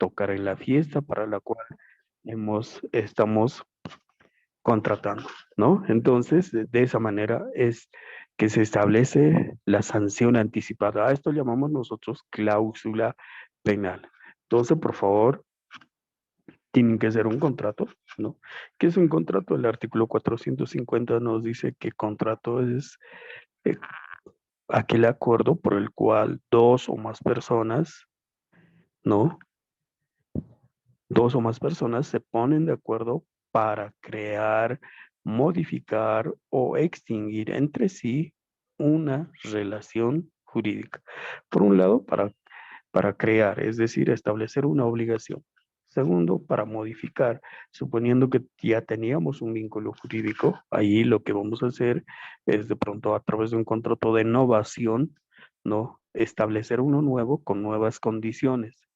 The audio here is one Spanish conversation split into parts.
tocar en la fiesta para la cual estamos contratando, ¿no? Entonces, de esa manera es que se establece la sanción anticipada. A esto llamamos nosotros cláusula penal. Entonces, por favor, tienen que ser un contrato, ¿no? ¿Qué es un contrato? El artículo 450 nos dice que contrato es eh, aquel acuerdo por el cual dos o más personas, ¿no? Dos o más personas se ponen de acuerdo para crear, modificar o extinguir entre sí una relación jurídica. Por un lado, para crear, es decir, establecer una obligación. Segundo, para modificar, suponiendo que ya teníamos un vínculo jurídico, ahí lo que vamos a hacer es de pronto a través de un contrato de novación, ¿no? Establecer uno nuevo con nuevas condiciones.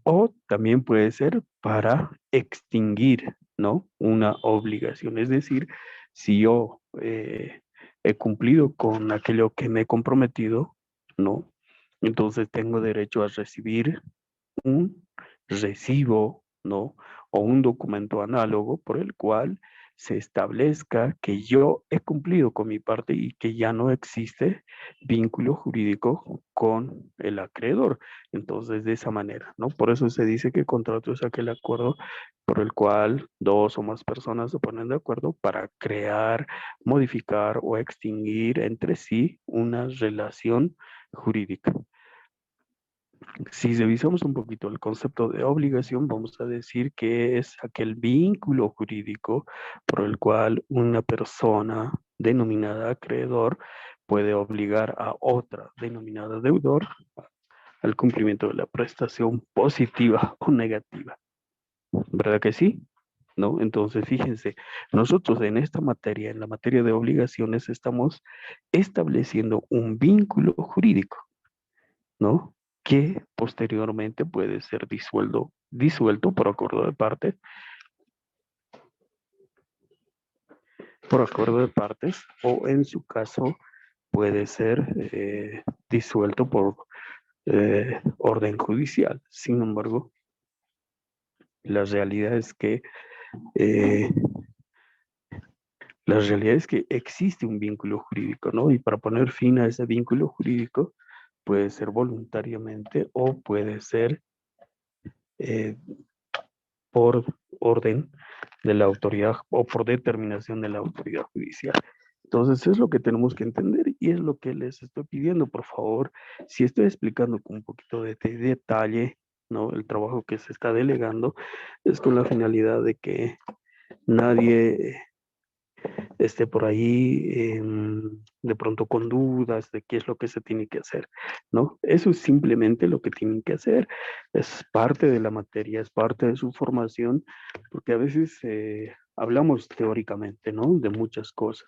O también puede ser para extinguir, ¿no? Una obligación. Es decir, si yo he cumplido con aquello que me he comprometido, ¿no? Entonces tengo derecho a recibir un recibo, ¿no? O un documento análogo por el cual se establezca que yo he cumplido con mi parte y que ya no existe vínculo jurídico con el acreedor. Entonces, de esa manera, ¿no? Por eso se dice que contrato es aquel acuerdo por el cual dos o más personas se ponen de acuerdo para crear, modificar o extinguir entre sí una relación jurídica. Si revisamos un poquito el concepto de obligación, vamos a decir que es aquel vínculo jurídico por el cual una persona denominada acreedor puede obligar a otra denominada deudor al cumplimiento de la prestación positiva o negativa. ¿Verdad que sí? ¿No? Entonces, fíjense, nosotros en esta materia, en la materia de obligaciones, estamos estableciendo un vínculo jurídico, ¿no? Que posteriormente puede ser disuelto por acuerdo de partes, o en su caso puede ser disuelto por orden judicial. Sin embargo, la realidad es que eh, existe un vínculo jurídico, ¿no? Y para poner fin a ese vínculo jurídico puede ser voluntariamente o puede ser eh, por orden de la autoridad o por determinación de la autoridad judicial. Entonces es lo que tenemos que entender y es lo que les estoy pidiendo, por favor. Si estoy explicando con un poquito de detalle, ¿no? El trabajo que se está delegando es con la finalidad de que nadie esté por ahí de pronto con dudas de qué es lo que se tiene que hacer, ¿no? Eso es simplemente lo que tienen que hacer, es parte de la materia, es parte de su formación, porque a veces hablamos teóricamente, ¿no? De muchas cosas,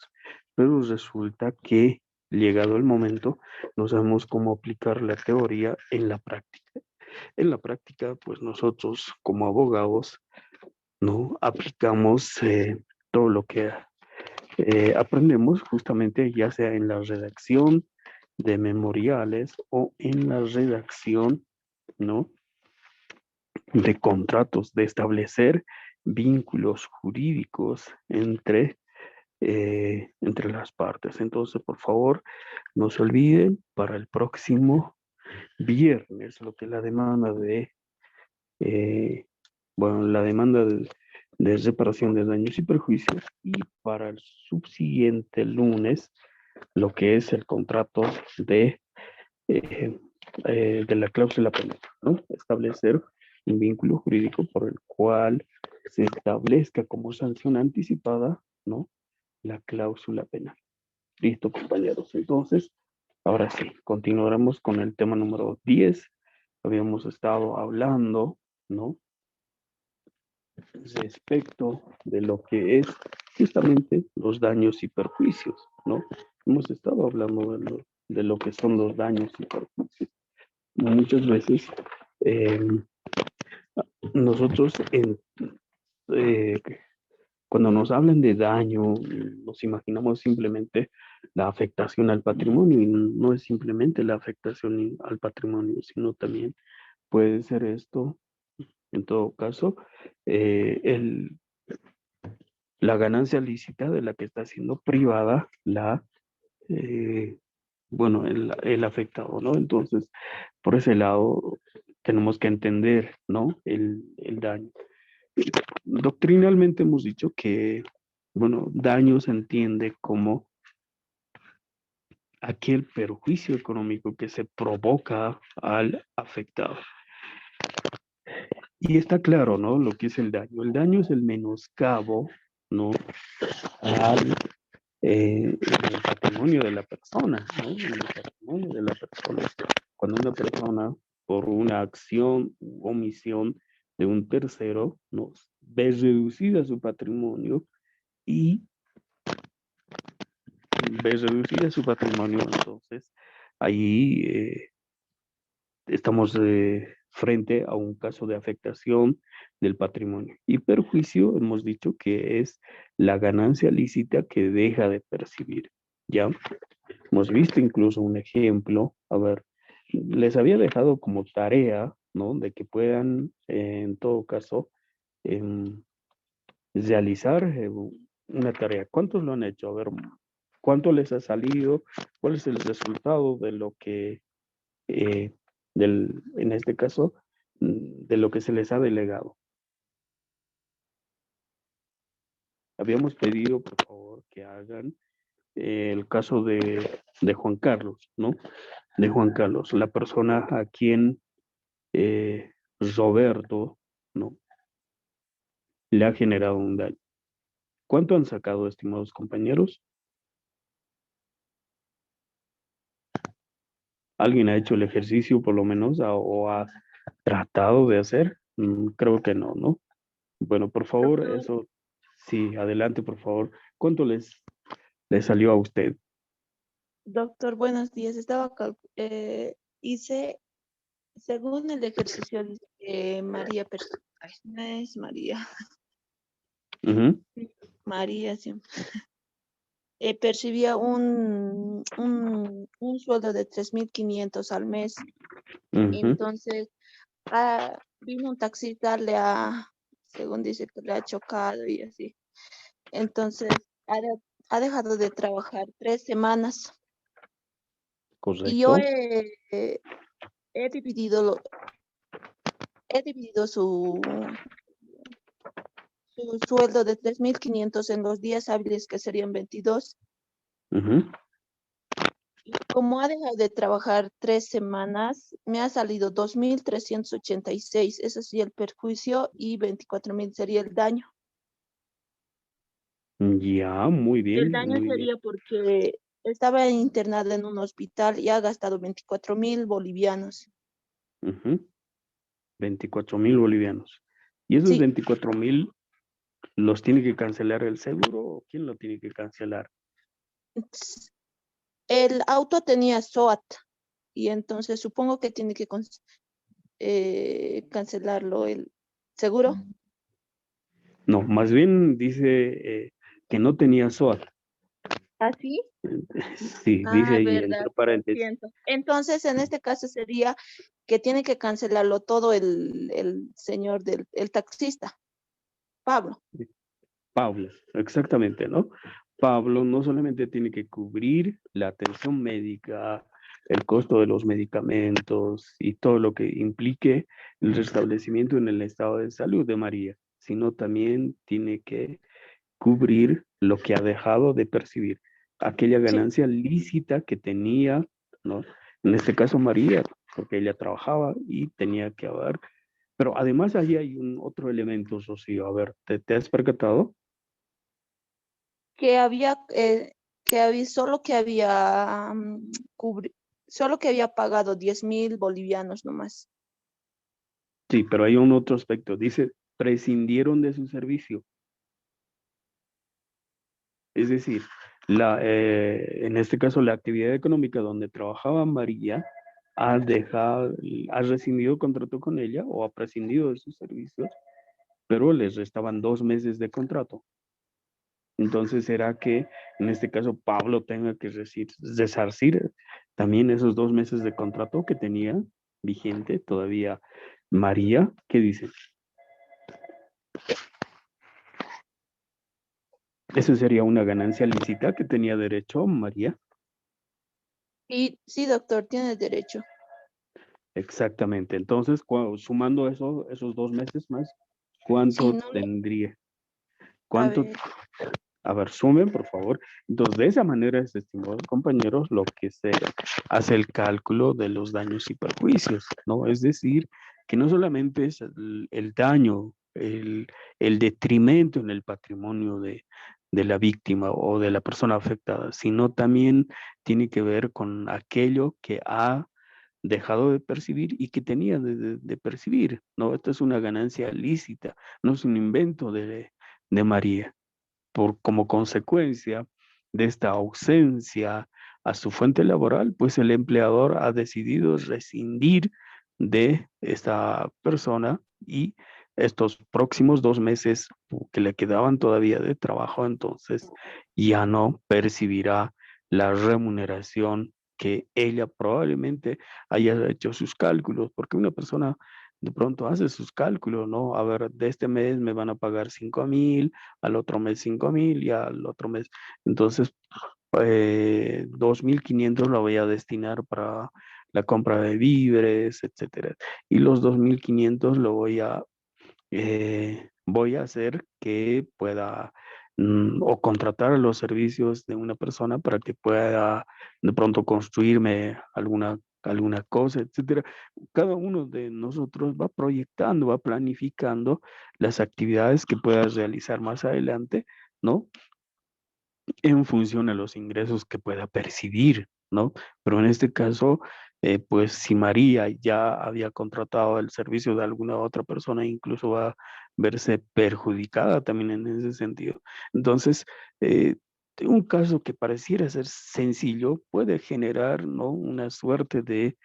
pero resulta que llegado el momento no sabemos cómo aplicar la teoría en la práctica. En la práctica, pues nosotros como abogados, ¿no? Aplicamos todo lo que aprendemos justamente ya sea en la redacción de memoriales o en la redacción, ¿no? De contratos, de establecer vínculos jurídicos entre las partes. Entonces, por favor, no se olviden para el próximo viernes lo que la demanda eh, la demanda de reparación de daños y perjuicios y para el subsiguiente lunes lo que es el contrato de, eh, de la cláusula penal, ¿no? Establecer un vínculo jurídico por el cual se establezca como sanción anticipada, ¿no? La cláusula penal. Listo, compañeros. Entonces, ahora sí, continuaremos con el tema número 10. Habíamos estado hablando, ¿no? Respecto de lo que es justamente los daños y perjuicios, ¿no? Hemos estado hablando de lo que son los daños y perjuicios. Muchas veces eh, nosotros eh, cuando nos hablan de daño, nos imaginamos simplemente la afectación al patrimonio y no es simplemente la afectación al patrimonio, sino también puede ser esto, en todo caso, la ganancia lícita de la que está siendo privada eh, bueno, el afectado, ¿no? Entonces, por ese lado, tenemos que entender, ¿no? El daño. Doctrinalmente hemos dicho que, bueno, daño se entiende como aquel perjuicio económico que se provoca al afectado. Y está claro, ¿no? Lo que es el daño. El daño es el menoscabo, ¿no? Al el patrimonio de la persona, ¿no? El patrimonio de la persona. Cuando una persona, por una acción u omisión de un tercero, nos ve reducida su patrimonio y ve reducida su patrimonio, entonces ahí estamos frente a un caso de afectación del patrimonio. Y perjuicio, hemos dicho que es la ganancia lícita que deja de percibir, ¿ya? Hemos visto incluso un ejemplo, a ver, les había dejado como tarea, ¿no? De que puedan, en todo caso, em, realizar una tarea. ¿Cuántos lo han hecho? A ver, ¿cuánto les ha salido? ¿Cuál es el resultado de lo que, eh, en este caso, de lo que se les ha delegado? Habíamos pedido, por favor, que hagan el caso de Juan Carlos, ¿no? De Juan Carlos, la persona a quien Roberto, ¿no? Le ha generado un daño. ¿Cuánto han sacado, estimados compañeros? ¿Alguien ha hecho el ejercicio por lo menos o ha tratado de hacer? Creo que no, ¿no? Bueno, por favor, Doctor, eso, sí, adelante, por favor. ¿Cuánto les salió a usted? doctor, buenos días. Hice, según el ejercicio, dice que ay, no es María, Ujú, María, sí, percibía un sueldo de 3.500 al mes. ujú. Entonces, vino un taxista, según dice, que le ha chocado y así. Entonces, ha dejado de trabajar 3 semanas. Y yo Correcto. he dividido, he dividido su sueldo de 3.500 en los días hábiles, que serían 22. Ujú. Y como ha dejado de trabajar 3 semanas, me ha salido 2.386. Ese sería el perjuicio y 24.000 sería el daño. Ya, muy El bien, daño muy bien. sería porque estaba internada en un hospital y ha gastado 24.000 bolivianos. Ujú. 24.000 bolivianos. ¿Y esos Sí, 24.000 los tiene que cancelar el seguro o quién lo tiene que cancelar? el auto tenía SOAT y entonces supongo que tiene que cancelarlo el seguro. No, más bien dice que no tenía SOAT. ¿Ah, sí? Sí, dice Ah, ahí verdad, entre lo paréntesis. siento. Entonces, en este caso sería que tiene que cancelarlo todo el señor el taxista, Pablo. Pablo, exactamente, ¿no? Pablo no solamente tiene que cubrir la atención médica, el costo de los medicamentos y todo lo que implique el restablecimiento en el estado de salud de María, sino también tiene que cubrir lo que ha dejado de percibir, aquella Sí. ganancia lícita que tenía, ¿no? En este caso María, porque ella trabajaba y tenía que haber, pero además ahí hay un otro elemento, Rocío, a ver, ¿te has percatado? Que había, solo que había, solo que había pagado 10.000 bolivianos nomás. Sí, pero hay un otro aspecto, dice, prescindieron de su servicio, es decir, en este caso la actividad económica donde trabajaba María ha dejado, ha rescindido contrato con ella o ha prescindido de sus servicios, pero les restaban 2 meses de contrato. Entonces, ¿será que en este caso Pablo tenga que resarcir también esos 2 meses de contrato que tenía? vigente todavía María. ¿Qué dice? Eso sería una ganancia lícita que tenía derecho María. Y sí, doctor, tiene derecho. Exactamente. Entonces, sumando eso, esos 2 meses más, Sí, ¿cuánto no le... tendría? A ¿Cuánto? ver, A ver, sumen, por favor. Entonces, de esa manera, estimados compañeros, lo que se hace el cálculo de los daños y perjuicios, ¿no? Es decir, que no solamente es el daño, el detrimento en el patrimonio de la víctima o de la persona afectada, sino también tiene que ver con aquello que ha dejado de percibir y que tenía de percibir, ¿no? Esta es una ganancia lícita, no es un invento de María como consecuencia de esta ausencia a su fuente laboral, pues el empleador ha decidido rescindir de esta persona y estos próximos 2 meses que le quedaban todavía de trabajo, entonces ya no percibirá la remuneración que ella probablemente haya hecho sus cálculos, porque una persona de pronto hace sus cálculos, ¿no? A ver, de este mes me van a pagar 5,000, al otro mes 5,000 y al otro mes. Entonces, 2,500 lo voy a destinar para la compra de víveres, etcétera. Y los 2,500 lo voy a hacer que pueda o contratar los servicios de una persona para que pueda de pronto construirme alguna cosa, etcétera. Cada uno de nosotros va proyectando, va planificando las actividades que pueda realizar más adelante, ¿no? En función a los ingresos que pueda percibir, ¿no? Pero en este caso, pues si María ya había contratado el servicio de alguna otra persona, incluso va a verse perjudicada también en ese sentido. Entonces, eh, un caso que pareciera ser sencillo puede generar, ¿no? Una suerte de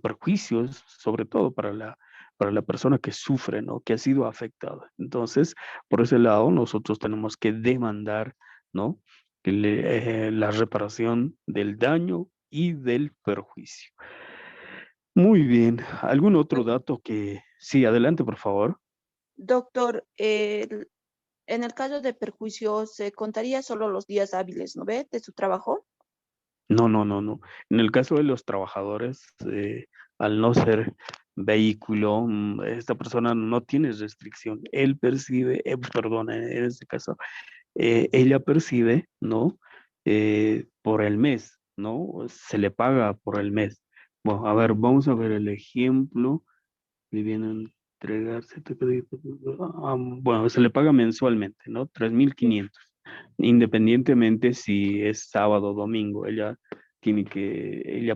perjuicios, sobre todo para la persona que sufre, ¿no? Que ha sido afectada. Entonces, por ese lado, nosotros tenemos que demandar, ¿no? La reparación del daño y del perjuicio. Muy bien. ¿Algún otro doc- dato que... Sí, adelante, por favor. doctor, en el caso de perjuicio, se contaría solo los días hábiles, ¿no ve? De su trabajo. No, no, no, no. En el caso de los trabajadores, al no ser vehículo, esta persona no tiene restricción. Él percibe, perdón, en este caso, ella percibe, ¿no? Por el mes, ¿no? Se le paga por el mes. Bueno, a ver, vamos a ver el ejemplo. Le viene a entregarse. Bueno, se le paga mensualmente, ¿no? 3,500. Independientemente si es sábado o domingo, ella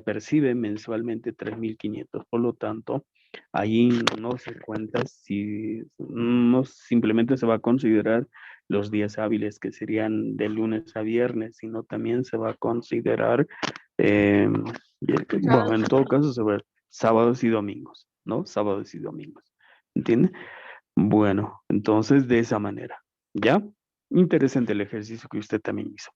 percibe mensualmente 3,500. Por lo tanto, ahí no se cuenta si no simplemente se va a considerar los días hábiles que serían de lunes a viernes, sino también se va a considerar, eh, bueno, en todo caso se va sábados y domingos, ¿no? Sábados y domingos. ¿Entiende? Bueno, entonces de esa manera, ¿ya? Interesante el ejercicio que usted también hizo.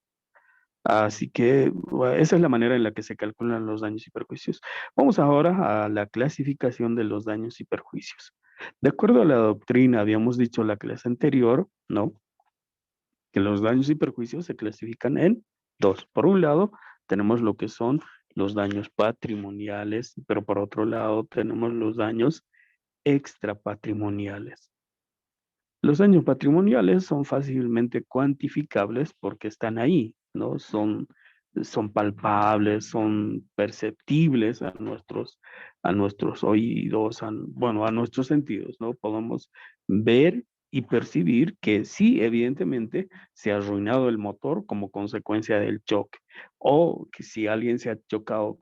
Así que esa es la manera en la que se calculan los daños y perjuicios. Vamos ahora a la clasificación de los daños y perjuicios. De acuerdo a la doctrina, habíamos dicho la clase anterior, ¿no? Que los daños y perjuicios se clasifican en dos. Por un lado, tenemos lo que son los daños patrimoniales, pero por otro lado tenemos los daños extrapatrimoniales. Los daños patrimoniales son fácilmente cuantificables porque están ahí, ¿no? Son palpables, son perceptibles a nuestros oídos, bueno, a nuestros sentidos, ¿no? Podemos ver y percibir que sí, evidentemente, se ha arruinado el motor como consecuencia del choque, o que si alguien se ha chocado,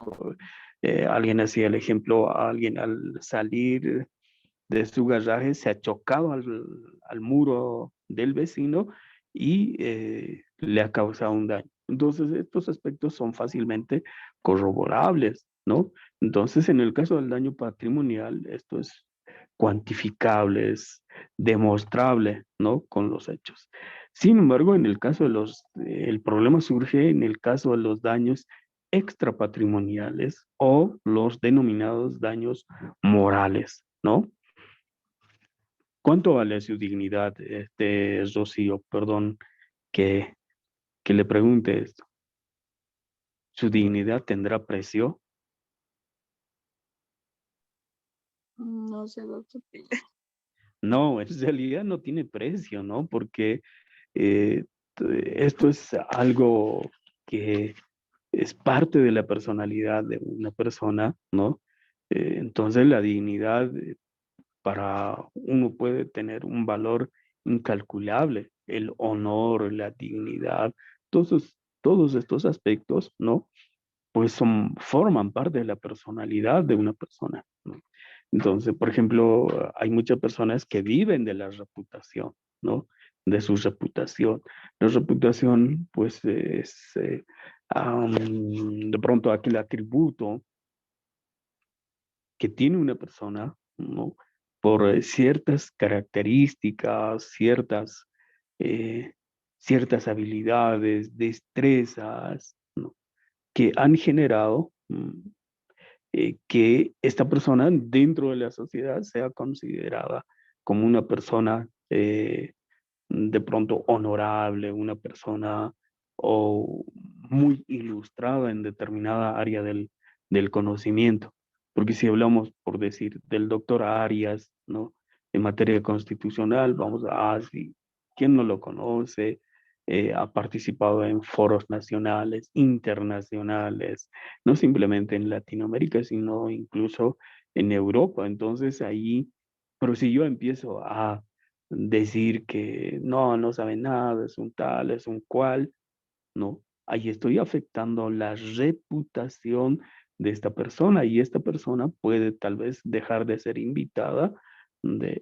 alguien hacía el ejemplo, a alguien al salir de su garaje se ha chocado al muro del vecino y le ha causado un daño. Entonces, estos aspectos son fácilmente corroborables, ¿no? Entonces, en el caso del daño patrimonial, esto es cuantificable, es demostrable, ¿no? Con los hechos. Sin embargo, en el caso el problema surge en el caso de los daños extrapatrimoniales o los denominados daños morales, ¿no? ¿Cuánto vale su dignidad, Rocío? Perdón que, que le pregunte esto. ¿Su dignidad tendrá precio? No sé, doctor. No, en realidad no tiene precio, ¿no? Porque eh, esto es algo que es parte de la personalidad de una persona, ¿no? Entonces la dignidad para uno puede tener un valor incalculable, el honor, la dignidad, todos estos aspectos, ¿no? Pues forman parte de la personalidad de una persona, ¿no? Entonces, por ejemplo, hay muchas personas que viven de la reputación, ¿no? De su reputación. La reputación, pues, es de pronto aquel atributo que tiene una persona, ¿no? Por ciertas características, eh, ciertas habilidades, destrezas, ¿no? Que han generado que esta persona dentro de la sociedad sea considerada como una persona de pronto honorable, una persona o muy ilustrada en determinada área del conocimiento. Porque si hablamos, por decir, del doctor Arias, ¿no? En materia constitucional, vamos a, sí, ¿quién no lo conoce? Ha participado en foros nacionales, internacionales, no simplemente en Latinoamérica, sino incluso en Europa. Entonces ahí, pero si yo empiezo a decir que no, no sabe nada, es un tal, es un cual, no, ahí estoy afectando la reputación de esta persona y esta persona puede tal vez dejar de ser invitada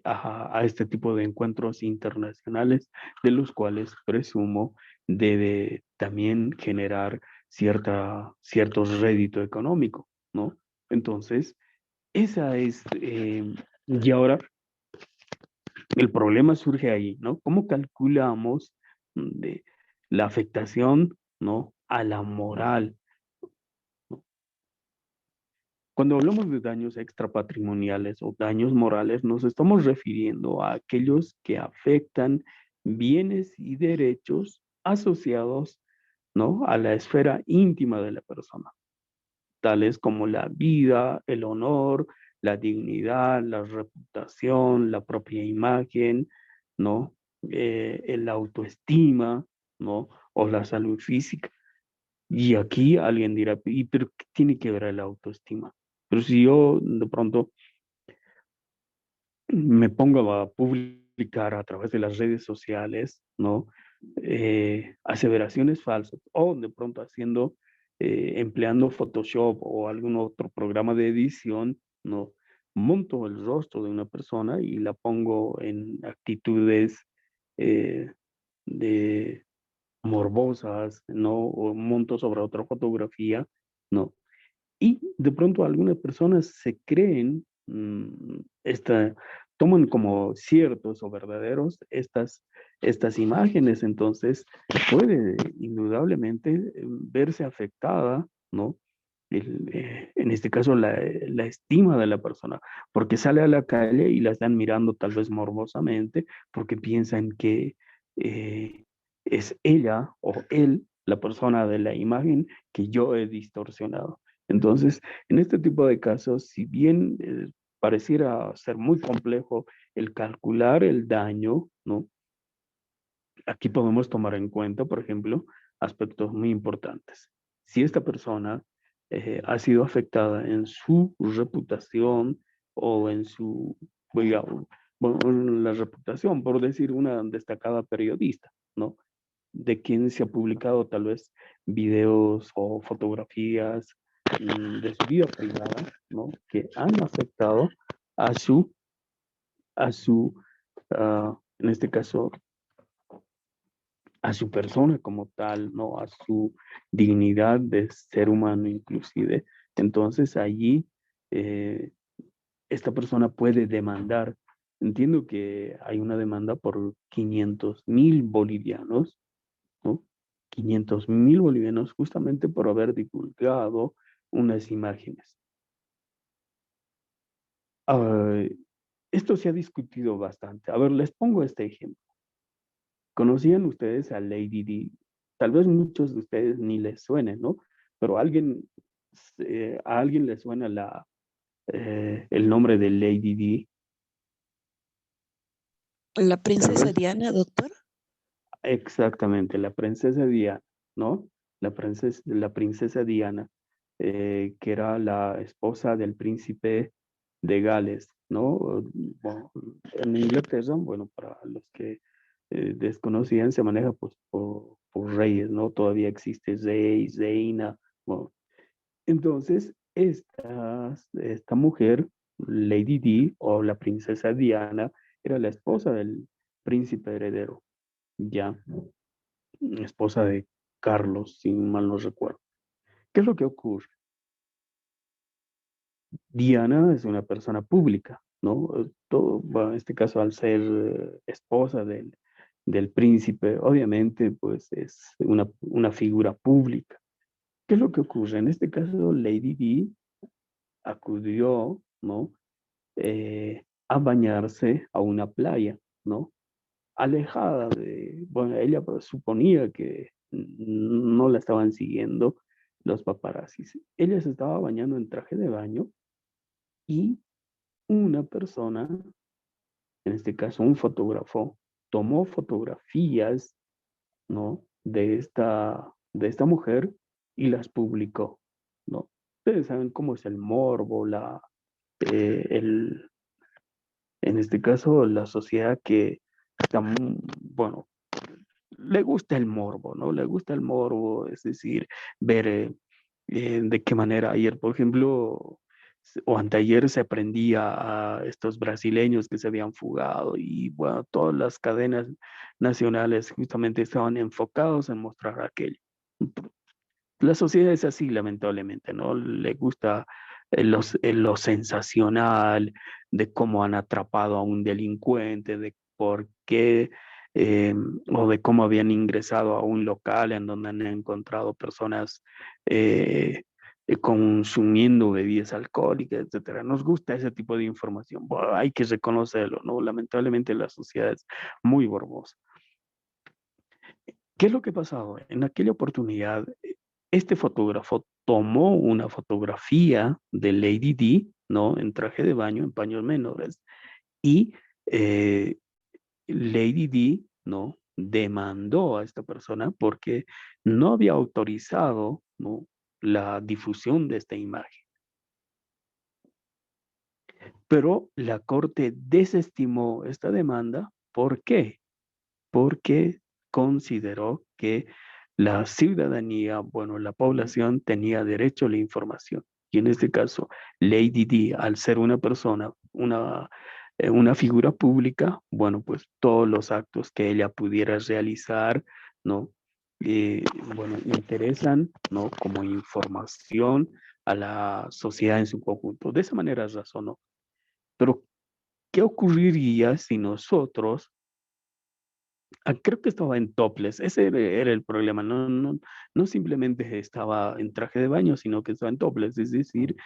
a este tipo de encuentros internacionales, de los cuales presumo debe también generar cierto rédito económico, ¿no? Entonces, esa es, y ahora el problema surge ahí, ¿no? ¿Cómo calculamos de la afectación, ¿no? A la moral, ¿no? Cuando hablamos de daños extrapatrimoniales o daños morales, nos estamos refiriendo a aquellos que afectan bienes y derechos asociados, ¿no? A la esfera íntima de la persona, tales como la vida, el honor, la dignidad, la reputación, la propia imagen, ¿no? La autoestima, ¿no? O la salud física. Y aquí alguien dirá, ¿y pero qué tiene que ver la autoestima? Pero si yo de pronto me pongo a publicar a través de las redes sociales, ¿no? Aseveraciones falsas o de pronto empleando Photoshop o algún otro programa de edición, ¿no? Monto el rostro de una persona y la pongo en actitudes eh, de morbosas, ¿no? O monto sobre otra fotografía, ¿no? Y de pronto algunas personas se creen, toman como ciertos o verdaderos estas imágenes, entonces puede indudablemente verse afectada, ¿no? En este caso la estima de la persona, porque sale a la calle y la están mirando tal vez morbosamente, porque piensan que eh, es ella o él la persona de la imagen que yo he distorsionado. Entonces, en este tipo de casos, si bien pareciera ser muy complejo el calcular el daño, ¿no? Aquí podemos tomar en cuenta, por ejemplo, aspectos muy importantes. Si esta persona ha sido afectada en su reputación o en su, digamos, bueno, en la reputación, por decir una destacada periodista, ¿no? De quien se ha publicado tal vez videos o fotografías de su vida privada, ¿no? Que han afectado a su, en este caso, a su persona como tal, ¿no? A su dignidad de ser humano inclusive. Entonces allí eh, esta persona puede demandar. Entiendo que hay una demanda por 500.000 bolivianos, ¿no? 500.000 bolivianos justamente por haber divulgado unas imágenes. Ah, esto se ha discutido bastante. A ver, les pongo este ejemplo. ¿Conocían ustedes a Lady Di? Tal vez muchos de ustedes ni les suene, ¿no? Pero a alguien le suena el nombre de Lady Di. La Tal princesa vez Diana, doctor. exactamente, la princesa Diana, ¿no? La princesa Diana, que era la esposa del príncipe de Gales, ¿no? Bueno, en Inglaterra, bueno, para los que desconocían, se maneja pues por reyes, ¿no? Todavía existe rey, reina, bueno. Entonces, esta mujer, Lady Di, o la princesa Diana, era la esposa del príncipe heredero, ya, esposa de Carlos, si mal no recuerdo. ¿Qué es lo que ocurre? Diana es una persona pública, ¿no? Bueno, en este caso, al ser esposa del príncipe, obviamente, pues es una figura pública. ¿Qué es lo que ocurre? En este caso, Lady Di acudió, ¿no? A bañarse a una playa, ¿no? Alejada bueno, ella pues, suponía que no la estaban siguiendo los paparazzis. Ella se estaba bañando en traje de baño y una persona, en este caso un fotógrafo, tomó fotografías, ¿no? De esta mujer y las publicó, ¿no? Ustedes saben cómo es el morbo, el, en este caso, la sociedad que está, bueno, le gusta el morbo, ¿no? Le gusta el morbo, es decir, ver de qué manera ayer, por ejemplo, o anteayer se prendía a estos brasileños que se habían fugado y bueno, todas las cadenas nacionales justamente estaban enfocados en mostrar aquello. La sociedad es así, lamentablemente, ¿no? Le gusta lo sensacional, de cómo han atrapado a un delincuente, de por qué, eh, o de cómo habían ingresado a un local en donde han encontrado personas eh, consumiendo bebidas alcohólicas, etcétera. Nos gusta ese tipo de información. Bueno, hay que reconocerlo, ¿no? Lamentablemente la sociedad es muy morbosa. ¿Qué es lo que pasó? En aquella oportunidad, este fotógrafo tomó una fotografía de Lady Di, ¿no? En traje de baño, en paños menores, y eh, Lady Di, ¿no? Demandó a esta persona porque no había autorizado, ¿no? La difusión de esta imagen. Pero la corte desestimó esta demanda. ¿Por qué? Porque consideró que la ciudadanía, bueno, la población tenía derecho a la información. Y en este caso, Lady Di, al ser una persona, una figura pública, bueno, pues todos los actos que ella pudiera realizar, ¿no? Eh, bueno, interesan, ¿no? Como información a la sociedad en su conjunto. De esa manera razonó. Pero, ¿qué ocurriría si nosotros creo que estaba en topless, ese era el problema, no simplemente estaba en traje de baño, sino que estaba en topless, es decir,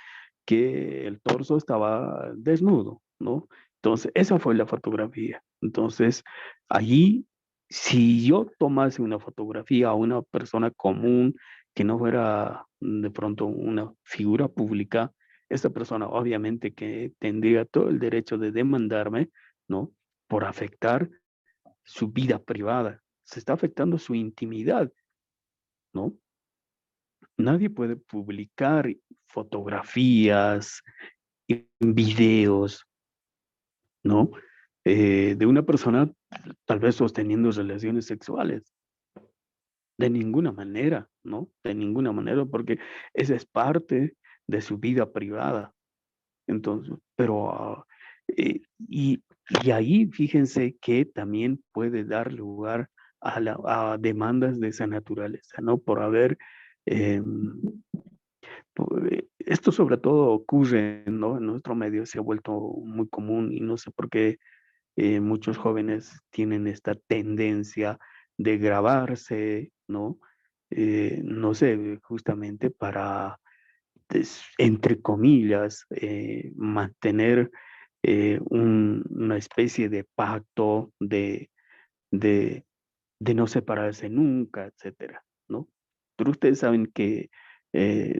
que el torso estaba desnudo, ¿no? Entonces, esa fue la fotografía. Entonces, allí, si yo tomase una fotografía a una persona común que no fuera de pronto una figura pública, esta persona obviamente que tendría todo el derecho de demandarme, ¿no? Por afectar su vida privada, se está afectando su intimidad, ¿no? Nadie puede publicar fotografías, videos, ¿no? De una persona tal vez sosteniendo relaciones sexuales. De ninguna manera, ¿no? De ninguna manera, porque esa es parte de su vida privada. Entonces, pero, y ahí fíjense que también puede dar lugar a demandas de esa naturaleza, ¿no? Por haber, eh, esto sobre todo ocurre, ¿no? En nuestro medio se ha vuelto muy común y no sé por qué muchos jóvenes tienen esta tendencia de grabarse, ¿no? no sé, justamente para, entre comillas, mantener una especie de pacto de, de no separarse nunca, etcétera, ¿no? Pero ustedes saben que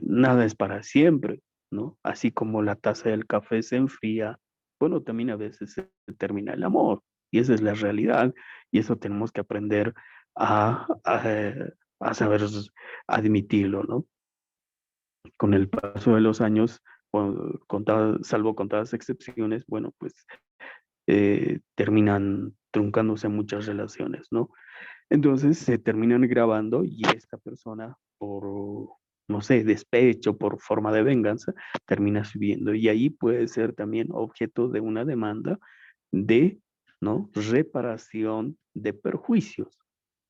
nada es para siempre, ¿no? Así como la taza del café se enfría, bueno, también a veces se termina el amor, y esa es la realidad, y eso tenemos que aprender a, a, a saber admitirlo, ¿no? Con el paso de los años, salvo contadas excepciones, bueno, pues terminan truncándose muchas relaciones, ¿no? Entonces se terminan grabando y esta persona, por, no sé, despecho, por forma de venganza, termina subiendo. Y ahí puede ser también objeto de una demanda de, ¿no? Reparación de perjuicios.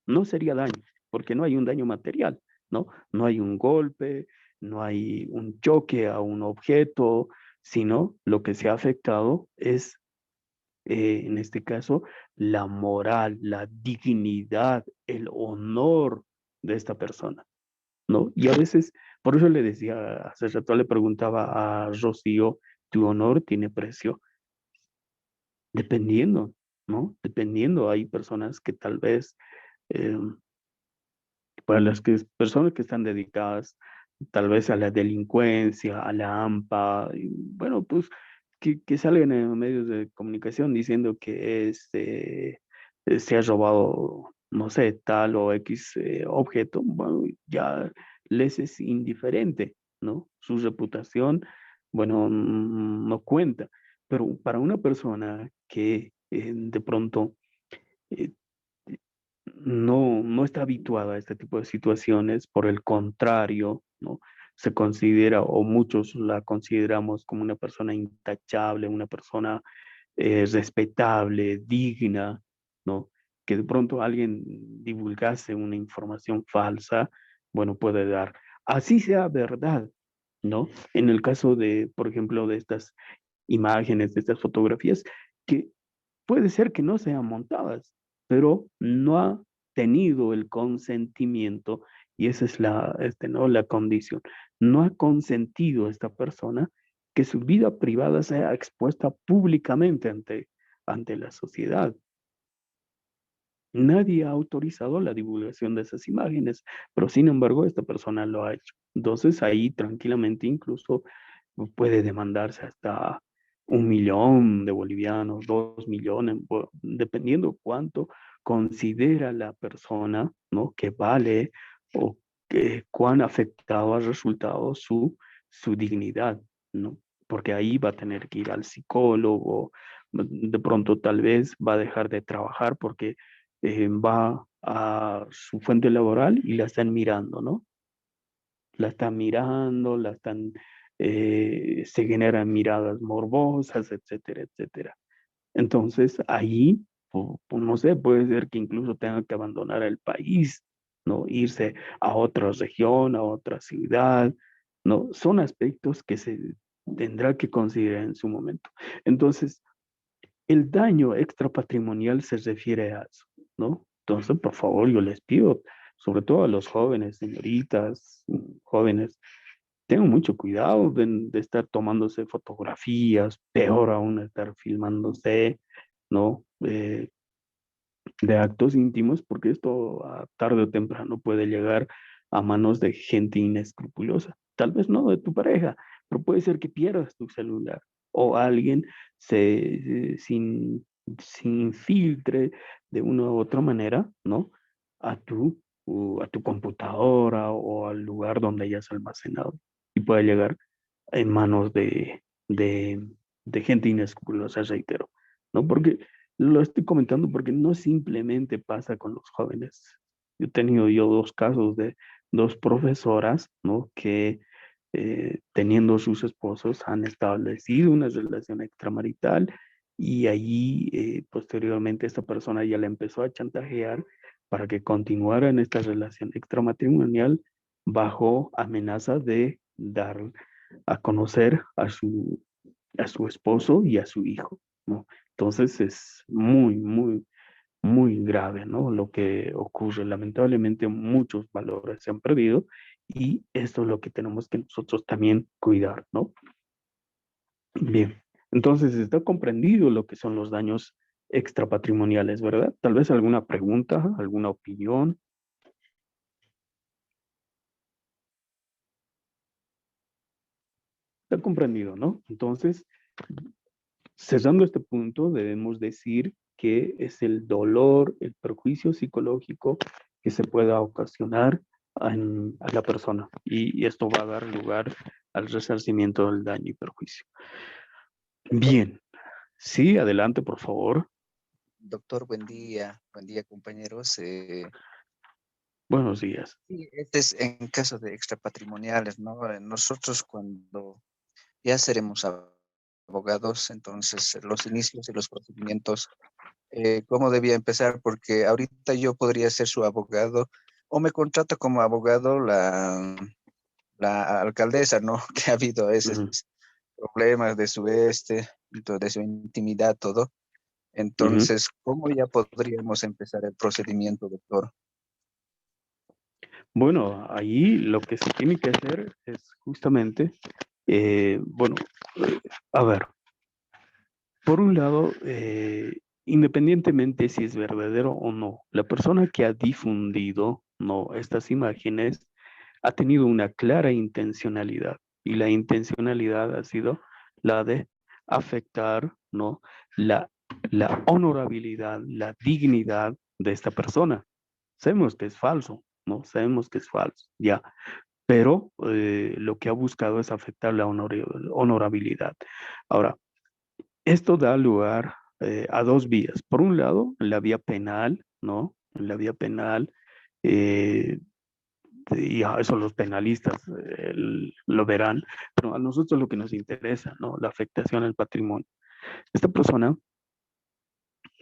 No sería daño, porque no hay un daño material, ¿no? No hay un golpe, no hay un choque a un objeto, sino lo que se ha afectado es en este caso, la moral, la dignidad, el honor de esta persona, ¿no? Y a veces, por eso le decía, hace rato le preguntaba a Rocío, ¿tu honor tiene precio? Dependiendo, ¿no? Dependiendo, hay personas que tal vez eh, para las que, personas que están dedicadas tal vez a la delincuencia, a la AMPA, y, bueno, pues que salgan en los medios de comunicación diciendo que se ha robado, no sé, tal o X objeto, bueno, ya les es indiferente, ¿no? Su reputación, bueno, no cuenta. Pero para una persona que de pronto eh, no está habituada a este tipo de situaciones, por el contrario, ¿no? Se considera, o muchos la consideramos como una persona intachable, una persona respetable, digna, ¿no? Que de pronto alguien divulgase una información falsa, bueno, puede dar, así sea verdad, ¿no? En el caso de, por ejemplo, de estas imágenes, de estas fotografías, que puede ser que no sean montadas, pero no ha tenido el consentimiento, y esa es ¿no? La condición. No ha consentido esta persona que su vida privada sea expuesta públicamente ante la sociedad. Nadie ha autorizado la divulgación de esas imágenes, pero sin embargo esta persona lo ha hecho. Entonces ahí tranquilamente incluso puede demandarse hasta 1 millón de bolivianos, 2 millones, dependiendo cuánto considera la persona, ¿no? Que vale o que cuán afectado ha resultado su dignidad, ¿no? Porque ahí va a tener que ir al psicólogo, de pronto tal vez va a dejar de trabajar porque va a su fuente laboral y la están mirando, ¿no? La están mirando, se generan miradas morbosas, etcétera, etcétera. Entonces, ahí, no sé, puede ser que incluso tenga que abandonar el país, ¿no? Irse a otra región, a otra ciudad, ¿no? Son aspectos que se tendrá que considerar en su momento. Entonces, el daño extrapatrimonial se refiere a eso, ¿no? Entonces, por favor, yo les pido, sobre todo a los jóvenes, señoritas, jóvenes, tengan mucho cuidado de estar tomándose fotografías, peor aún estar filmándose, ¿no? De actos íntimos, porque esto tarde o temprano puede llegar a manos de gente inescrupulosa. Tal vez no de tu pareja, pero puede ser que pierdas tu celular o alguien se infiltre de una u otra manera, ¿no? A tu computadora o al lugar donde hayas almacenado y puede llegar en manos de gente inescrupulosa, reitero, ¿no? Porque lo estoy comentando porque no simplemente pasa con los jóvenes. He tenido yo dos casos de dos profesoras, ¿no? Que teniendo sus esposos han establecido una relación extramarital y allí posteriormente esta persona ya le empezó a chantajear para que continuara en esta relación extramatrimonial bajo amenaza de dar a conocer a su esposo y a su hijo, ¿no? Entonces es muy, muy, muy grave, ¿no? Lo que ocurre. Lamentablemente muchos valores se han perdido y esto es lo que tenemos que nosotros también cuidar, ¿no? Bien, entonces está comprendido lo que son los daños extrapatrimoniales, ¿verdad? Tal vez alguna pregunta, alguna opinión. Está comprendido, ¿no? Entonces, cerrando este punto, debemos decir que es el dolor, el perjuicio psicológico que se pueda ocasionar a la persona y esto va a dar lugar al resarcimiento del daño y perjuicio. Bien, sí, adelante, por favor. Doctor, buen día compañeros. Buenos días. Sí, este es en caso de extrapatrimoniales, ¿no? Nosotros cuando ya seremos abogados, entonces los inicios y los procedimientos, ¿cómo debía empezar? Porque ahorita yo podría ser su abogado o me contrata como abogado la alcaldesa, ¿no? Que ha habido esos Ujú, problemas de su de su intimidad, todo. ujú. Entonces, ¿cómo ya podríamos empezar el procedimiento, doctor? Bueno, ahí lo que se tiene que hacer es justamente, bueno, eh, a ver, por un lado, independientemente si es verdadero o no, la persona que ha difundido no, estas imágenes ha tenido una clara intencionalidad y la intencionalidad ha sido la de afectar ¿no? la, la honorabilidad, la dignidad de esta persona. Sabemos que es falso, ¿no? Sabemos que es falso, ya, pero lo que ha buscado es afectar la honorabilidad. Ahora, esto da lugar a dos vías. Por un lado, en la vía penal, ¿no? En la vía penal, eh, y eso los penalistas lo verán, pero a nosotros lo que nos interesa, ¿no? La afectación al patrimonio. Esta persona,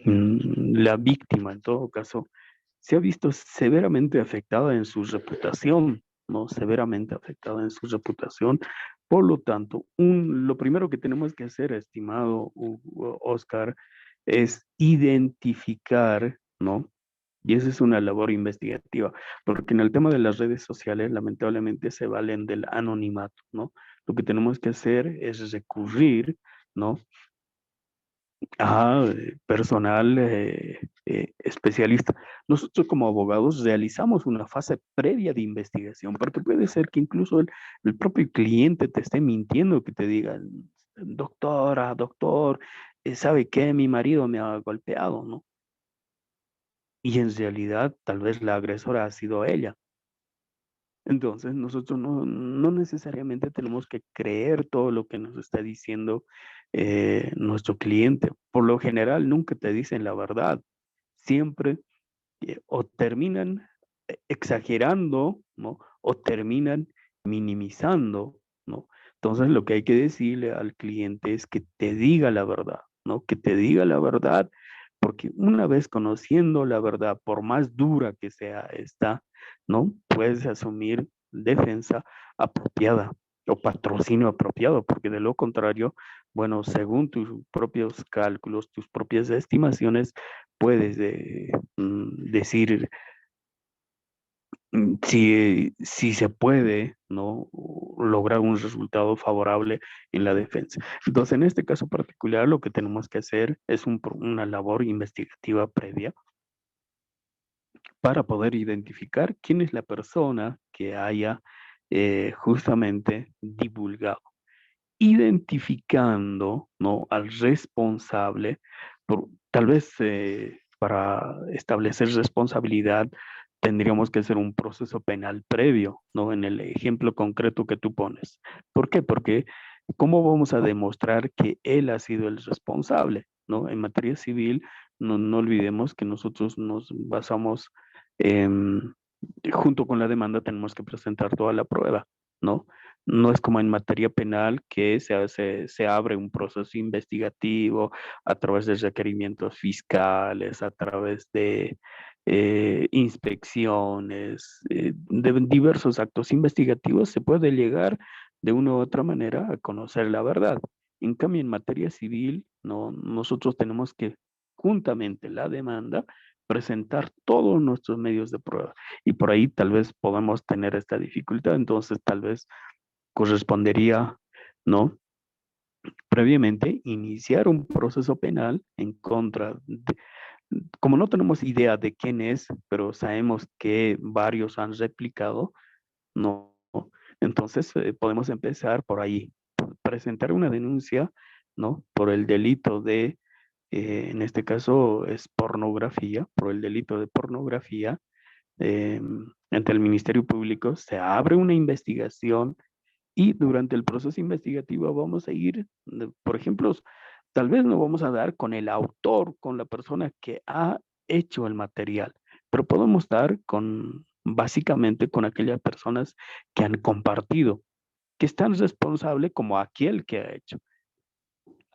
la víctima en todo caso, se ha visto severamente afectada en su reputación, ¿no? Severamente afectada en su reputación. Por lo tanto, lo primero que tenemos que hacer, estimado Oscar, es identificar, ¿no? Y esa es una labor investigativa, porque en el tema de las redes sociales, lamentablemente, se valen del anonimato, ¿no? Lo que tenemos que hacer es recurrir, ¿no? Personal especialista. Nosotros como abogados realizamos una fase previa de investigación, porque puede ser que incluso el propio cliente te esté mintiendo, que te diga, doctora, doctor, ¿sabe qué? Mi marido me ha golpeado, ¿no? Y en realidad tal vez la agresora ha sido ella. Entonces, nosotros no necesariamente tenemos que creer todo lo que nos está diciendo nuestro cliente. Por lo general, nunca te dicen la verdad. Siempre o terminan exagerando, ¿no? O terminan minimizando, ¿no? Entonces, lo que hay que decirle al cliente es que te diga la verdad, ¿no? Que te diga la verdad, porque una vez conociendo la verdad, por más dura que sea esta, ¿no? Puedes asumir defensa apropiada o patrocinio apropiado, porque de lo contrario, bueno, según tus propios cálculos, tus propias estimaciones, puedes decir si se puede, ¿no? Lograr un resultado favorable en la defensa. Entonces, en este caso particular, lo que tenemos que hacer es una labor investigativa previa para poder identificar quién es la persona que haya justamente divulgado, identificando, ¿no? Al responsable, tal vez para establecer responsabilidad tendríamos que hacer un proceso penal previo, ¿no? En el ejemplo concreto que tú pones. ¿Por qué? Porque ¿cómo vamos a demostrar que él ha sido el responsable, ¿no? En materia civil, no olvidemos que nosotros nos basamos en, junto con la demanda tenemos que presentar toda la prueba, ¿no? No es como en materia penal que se abre un proceso investigativo a través de requerimientos fiscales, a través de inspecciones, de diversos actos investigativos, se puede llegar de una u otra manera a conocer la verdad. En cambio, en materia civil, no, nosotros tenemos que, juntamente la demanda, presentar todos nuestros medios de prueba. Y por ahí tal vez podamos tener esta dificultad, entonces tal vez correspondería, ¿no? Previamente iniciar un proceso penal en contra de, como no tenemos idea de quién es, pero sabemos que varios han replicado, no. Entonces podemos empezar por ahí, presentar una denuncia, ¿no? Por el delito de, en este caso es pornografía, por el delito de pornografía, ante el Ministerio Público se abre una investigación y durante el proceso investigativo vamos a ir, por ejemplo, tal vez no vamos a dar con el autor, con la persona que ha hecho el material, pero podemos dar con, básicamente, con aquellas personas que han compartido, que es tan responsable como aquel que ha hecho.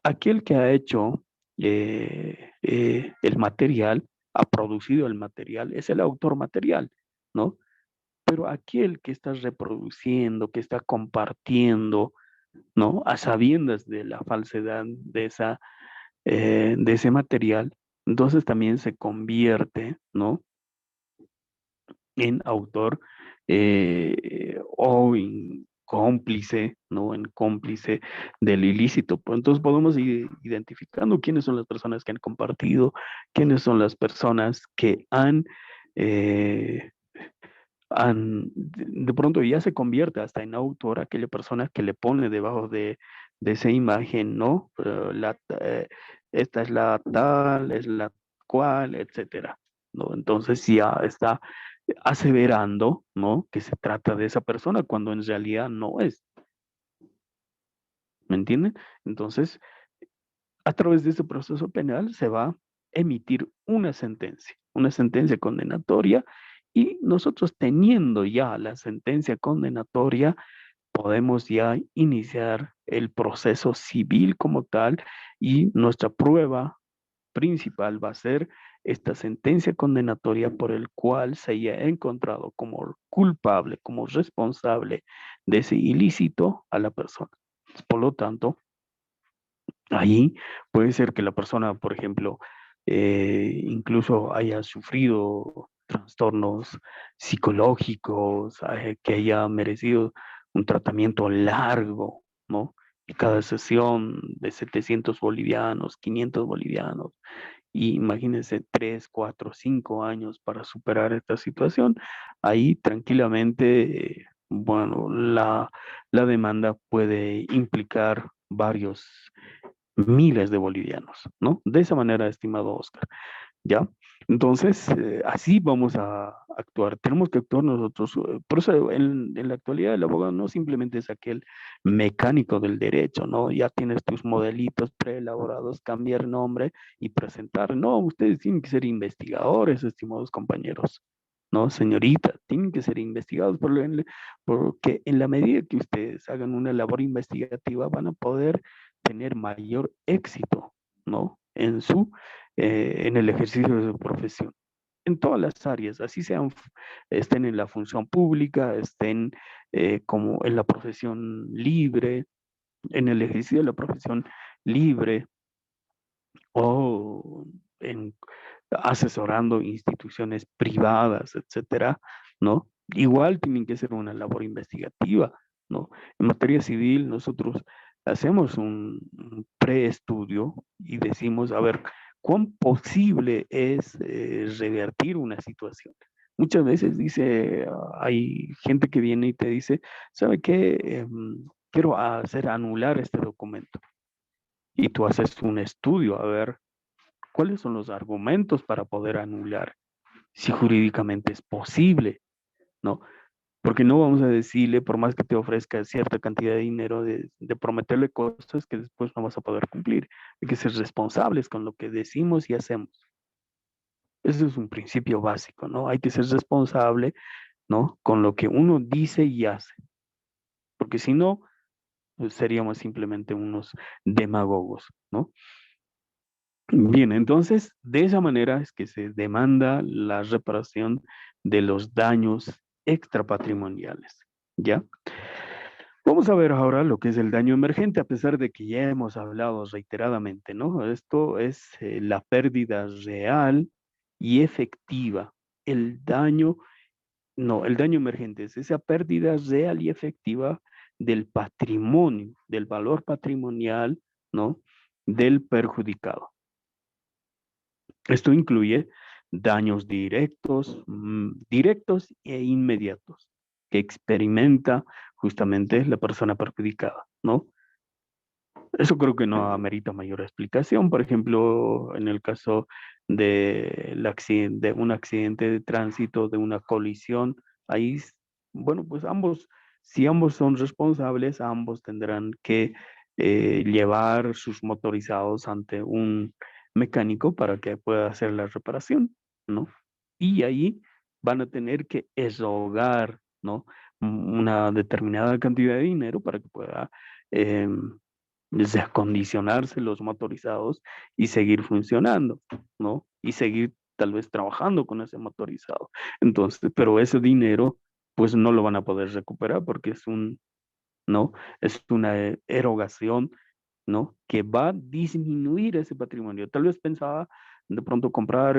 Aquel que ha hecho el material, ha producido el material, es el autor material, ¿no? Pero aquel que está reproduciendo, que está compartiendo, ¿no? A sabiendas de la falsedad de ese material, entonces también se convierte, ¿no? En autor o en cómplice, ¿no? En cómplice del ilícito. Pues entonces podemos ir identificando quiénes son las personas que han compartido, quiénes son las personas que eh, de pronto ya se convierte hasta en autor aquella persona que le pone debajo de esa imagen, ¿no? Esta es la tal, es la cual, etcétera, ¿no? Entonces ya está aseverando, ¿no? Que se trata de esa persona cuando en realidad no es, ¿me entienden? Entonces, a través de este proceso penal se va a emitir una sentencia condenatoria y nosotros teniendo ya la sentencia condenatoria, podemos ya iniciar el proceso civil como tal y nuestra prueba principal va a ser esta sentencia condenatoria por el cual se haya encontrado como culpable, como responsable de ese ilícito a la persona. Por lo tanto, ahí puede ser que la persona, por ejemplo, incluso haya sufrido trastornos psicológicos, que haya merecido un tratamiento largo, ¿no? Y cada sesión de 700 bolivianos, 500 bolivianos, y imagínense 3, 4, 5 años para superar esta situación, ahí tranquilamente, bueno, la demanda puede implicar varios miles de bolivianos, ¿no? De esa manera, estimado Oscar, ¿ya? Entonces, así vamos a actuar. Tenemos que actuar nosotros. Por eso, en la actualidad, el abogado no simplemente es aquel mecánico del derecho, ¿no? Ya tienes tus modelitos preelaborados, cambiar nombre y presentar. No, ustedes tienen que ser investigadores, estimados compañeros. No, señorita, tienen que ser investigados porque en la medida que ustedes hagan una labor investigativa van a poder tener mayor éxito, ¿no? En el ejercicio de su profesión. En todas las áreas, así sean, estén en la función pública, estén como en la profesión libre, en el ejercicio de la profesión libre o en asesorando instituciones privadas, etcétera, ¿no? Igual tienen que ser una labor investigativa, ¿no? En materia civil, nosotros hacemos un preestudio y decimos, a ver, ¿cuán posible es revertir una situación? Muchas veces dice, hay gente que viene y te dice, ¿sabe qué? Quiero hacer anular este documento. Y tú haces un estudio a ver cuáles son los argumentos para poder anular, si jurídicamente es posible, ¿no? Porque no vamos a decirle, por más que te ofrezca cierta cantidad de dinero, de prometerle cosas que después no vas a poder cumplir. Hay que ser responsables con lo que decimos y hacemos. Ese es un principio básico, ¿no? Hay que ser responsable, ¿no? Con lo que uno dice y hace. Porque si no, pues seríamos simplemente unos demagogos, ¿no? Bien, entonces, de esa manera es que se demanda la reparación de los daños extrapatrimoniales, ¿ya? Vamos a ver ahora lo que es el daño emergente, a pesar de que ya hemos hablado reiteradamente, ¿no? Esto es la pérdida real y efectiva. El daño, no, el daño emergente es esa pérdida real y efectiva del patrimonio, del valor patrimonial, ¿no? Del perjudicado. Esto incluye daños directos, directos e inmediatos que experimenta justamente la persona perjudicada, ¿no? Eso creo que no amerita mayor explicación. Por ejemplo, en el caso de un accidente de tránsito, de una colisión, ahí, bueno, pues ambos, si ambos son responsables, ambos tendrán que llevar sus motorizados ante un mecánico para que pueda hacer la reparación, ¿no? Y ahí van a tener que erogar, ¿no? Una determinada cantidad de dinero para que pueda descondicionarse los motorizados y seguir funcionando, ¿no? Y seguir tal vez trabajando con ese motorizado. Entonces, pero ese dinero, pues no lo van a poder recuperar porque es ¿no? Es una erogación, ¿no? Que va a disminuir ese patrimonio. Tal vez pensaba de pronto comprar,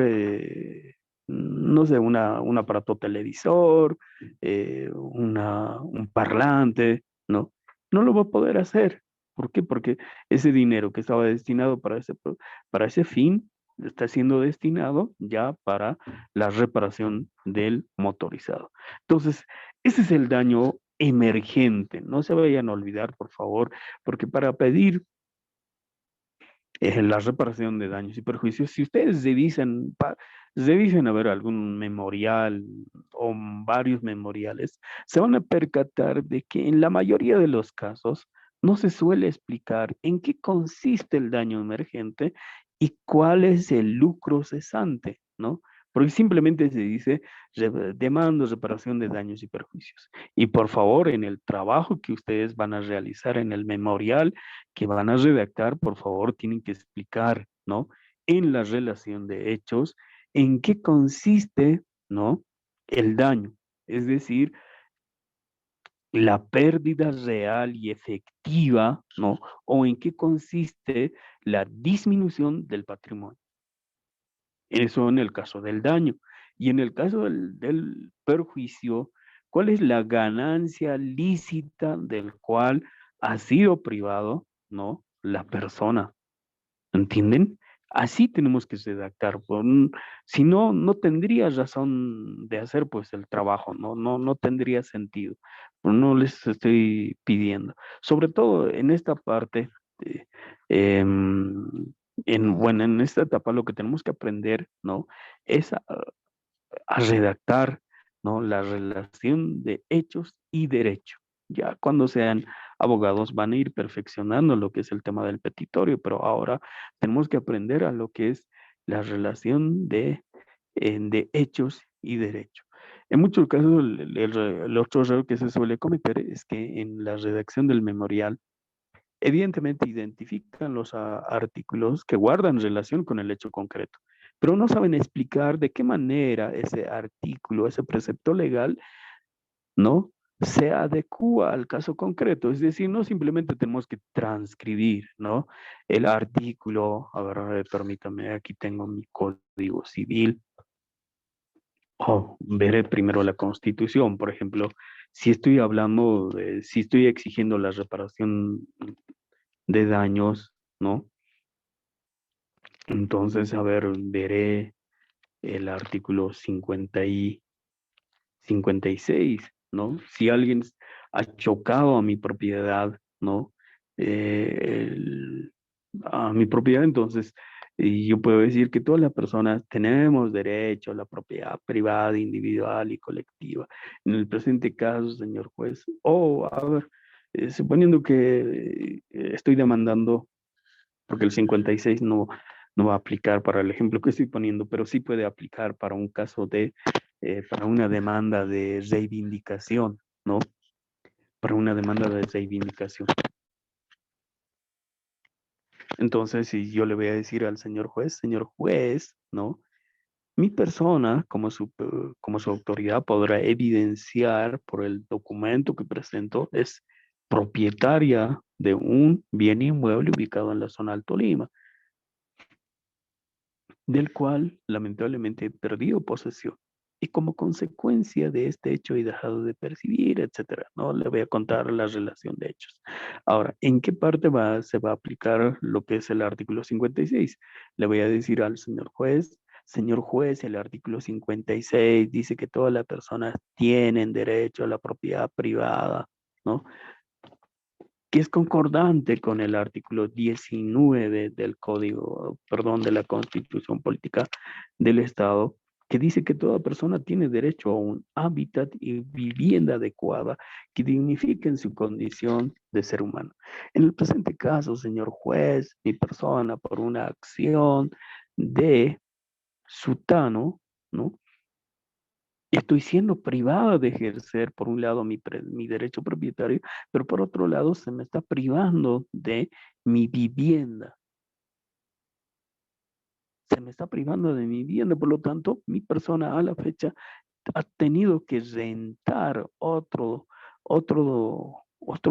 no sé, un aparato televisor, un parlante, ¿no? No lo va a poder hacer. ¿Por qué? Porque ese dinero que estaba destinado para ese fin está siendo destinado ya para la reparación del motorizado. Entonces, ese es el daño emergente. No se vayan a olvidar, por favor, porque para pedir la reparación de daños y perjuicios, si ustedes revisen a ver algún memorial o varios memoriales, se van a percatar de que en la mayoría de los casos no se suele explicar en qué consiste el daño emergente y cuál es el lucro cesante, ¿no? Porque simplemente se dice demanda reparación de daños y perjuicios. Y por favor, en el trabajo que ustedes van a realizar en el memorial, que van a redactar, por favor, tienen que explicar, ¿no? En la relación de hechos, en qué consiste, ¿no? El daño, es decir, la pérdida real y efectiva, ¿no? O en qué consiste la disminución del patrimonio. Eso en el caso del daño. Y en el caso del perjuicio, ¿cuál es la ganancia lícita del cual ha sido privado, ¿no? La persona. ¿Entienden? Así tenemos que redactar. Si no, no tendría razón de hacer pues el trabajo, no tendría sentido. Pero no les estoy pidiendo. Sobre todo en esta parte, eh, em, bueno, en esta etapa lo que tenemos que aprender, ¿no? Es a redactar, ¿no? La relación de hechos y derecho. Ya cuando sean abogados van a ir perfeccionando lo que es el tema del petitorio, pero ahora tenemos que aprender a lo que es la relación de hechos y derecho. En muchos casos, el otro error que se suele cometer es que en la redacción del memorial, evidentemente identifican los artículos que guardan relación con el hecho concreto, pero no saben explicar de qué manera ese artículo, ese precepto legal, ¿no? Se adecúa al caso concreto. Es decir, no simplemente tenemos que transcribir, ¿no? El artículo, a ver, permítame, aquí tengo mi código civil. Veré primero la Constitución, por ejemplo, si estoy exigiendo la reparación de daños, ¿no? Entonces, a ver, veré el artículo 56, ¿no? Si alguien ha chocado a mi propiedad, ¿no? A mi propiedad, entonces yo puedo decir que todas las personas tenemos derecho a la propiedad privada, individual y colectiva. En el presente caso, señor juez, a ver, suponiendo que estoy demandando, porque el 56 no va a aplicar para el ejemplo que estoy poniendo, pero sí puede aplicar para un caso para una demanda de reivindicación, ¿no? Para una demanda de reivindicación. Entonces, si yo le voy a decir al señor juez, ¿no? Mi persona, como su autoridad, podrá evidenciar por el documento que presentó, es propietaria de un bien inmueble ubicado en la zona Alto Lima. del cual lamentablemente he perdido posesión. Y como consecuencia de este hecho he dejado de percibir, etcétera. No le voy a contar la relación de hechos. Ahora, ¿en qué parte se va a aplicar lo que es el artículo 56? Le voy a decir al señor juez, el artículo 56 dice que todas las personas tienen derecho a la propiedad privada, ¿no? Que es concordante con el artículo 19 del Código, perdón, de la Constitución Política del Estado, que dice que toda persona tiene derecho a un hábitat y vivienda adecuada que dignifiquen su condición de ser humano. En el presente caso, señor juez, mi persona, por una acción de sutano, ¿no? Estoy siendo privada de ejercer, por un lado, mi derecho propietario, pero por otro lado, se me está privando de mi vivienda. Se me está privando de mi vivienda, por lo tanto, mi persona a la fecha ha tenido que rentar otro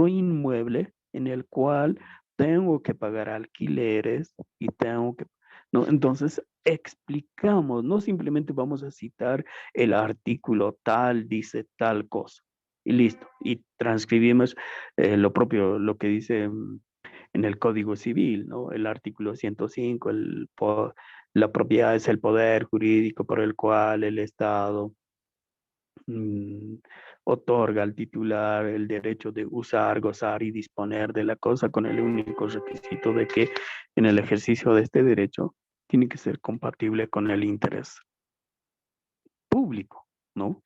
inmueble en el cual tengo que pagar alquileres y tengo que, ¿no? Entonces, explicamos, no simplemente vamos a citar el artículo tal, dice tal cosa, y listo, y transcribimos lo propio, lo que dice en el Código Civil, ¿no? El artículo 105, la propiedad es el poder jurídico por el cual el Estado mm, otorga al titular el derecho de usar, gozar y disponer de la cosa con el único requisito de que en el ejercicio de este derecho tiene que ser compatible con el interés público, ¿no?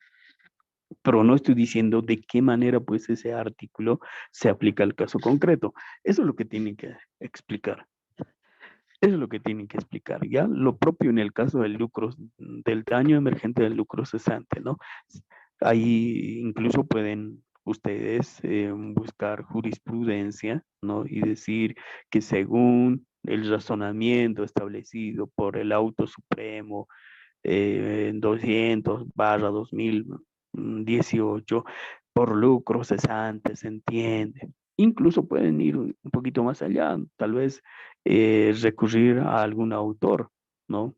Pero no estoy diciendo de qué manera pues ese artículo se aplica al caso concreto. Eso es lo que tienen que explicar. Eso es lo que tienen que explicar, ¿ya? Lo propio en el caso del lucro, del daño emergente del lucro cesante, ¿no? Ahí incluso pueden ustedes buscar jurisprudencia, ¿no? Y decir que según el razonamiento establecido por el auto supremo 200/2018, por lucro cesante, se entiende. Incluso pueden ir un poquito más allá, tal vez recurrir a algún autor, ¿no?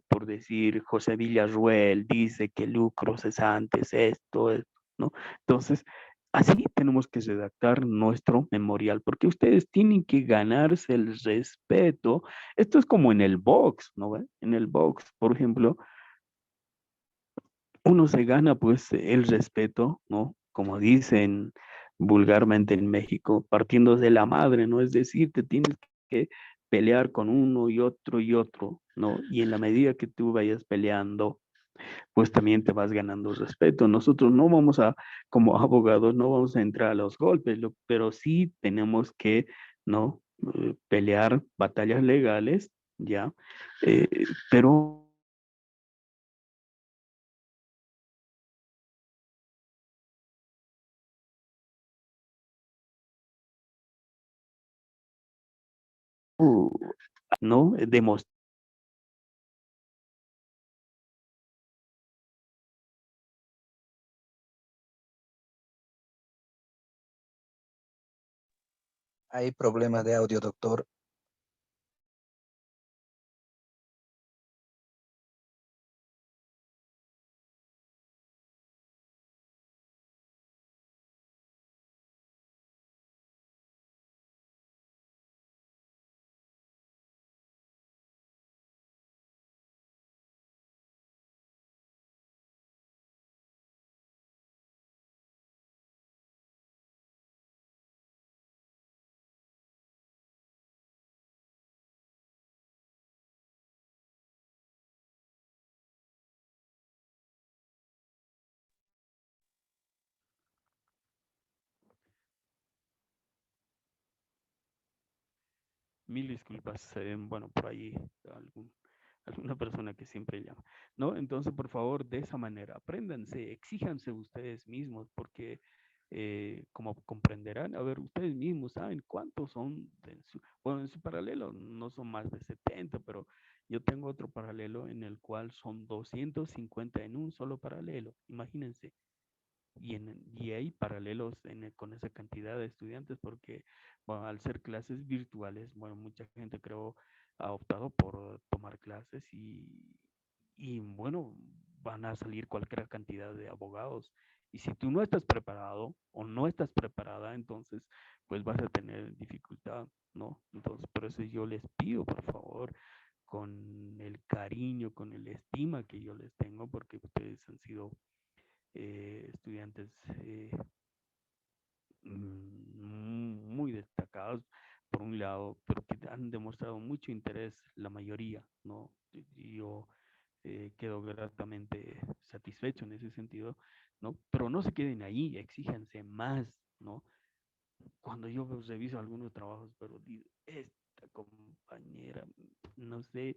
Por decir, José Villarruel dice que lucro cesante es esto, ¿no? Entonces, así tenemos que redactar nuestro memorial, porque ustedes tienen que ganarse el respeto. Esto es como en el box, ¿no? ¿Ve? En el box, por ejemplo, uno se gana pues el respeto, ¿no? Como dicen vulgarmente en México, partiendo de la madre, ¿no? Es decir, te tienes que pelear con uno y otro, ¿no? Y en la medida que tú vayas peleando, pues también te vas ganando respeto. Nosotros no vamos a, como abogados, no vamos a entrar a los golpes, pero sí tenemos que, ¿no? Pelear batallas legales, ¿ya? Eh, pero ¿no? Demostrar. Hay problemas de audio, doctor. Mil disculpas, bueno, por ahí alguna persona que siempre llama, ¿no? Entonces, por favor, de esa manera, apréndanse, exíjanse ustedes mismos, porque como comprenderán, a ver, ustedes mismos saben cuántos son, bueno, en su paralelo no son más de 70, pero yo tengo otro paralelo en el cual son 250 en un solo paralelo, imagínense. Y hay paralelos con esa cantidad de estudiantes porque, bueno, al ser clases virtuales, bueno, mucha gente creó ha optado por tomar clases y bueno, van a salir cualquier cantidad de abogados. Y si tú no estás preparado o no estás preparada, entonces pues vas a tener dificultad, ¿no? Entonces, por eso yo les pido, por favor, con el cariño, con el estima que yo les tengo, porque ustedes han sido estudiantes muy destacados, por un lado, pero que han demostrado mucho interés, la mayoría, ¿no? Y yo quedo gratamente satisfecho en ese sentido, ¿no? Pero no se queden ahí, exíjanse más, ¿no? Cuando yo reviso algunos trabajos, pero digo, esta compañera, no sé,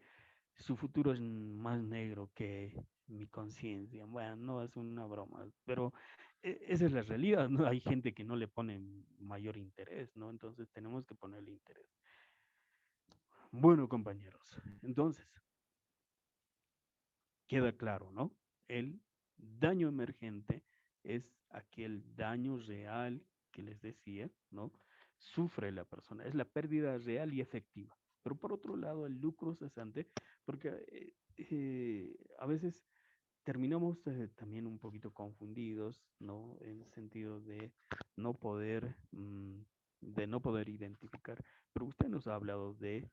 su futuro es más negro que mi conciencia. Bueno, no es una broma, pero esa es la realidad, ¿no? Hay gente que no le pone mayor interés, ¿no? Entonces tenemos que ponerle interés. Bueno, compañeros, entonces queda claro, ¿no? El daño emergente es aquel daño real que les decía, ¿no? Sufre la persona, es la pérdida real y efectiva. Pero por otro lado, el lucro cesante, porque a veces terminamos también un poquito confundidos, ¿no? En el sentido no poder, de no poder identificar. Pero usted nos ha hablado de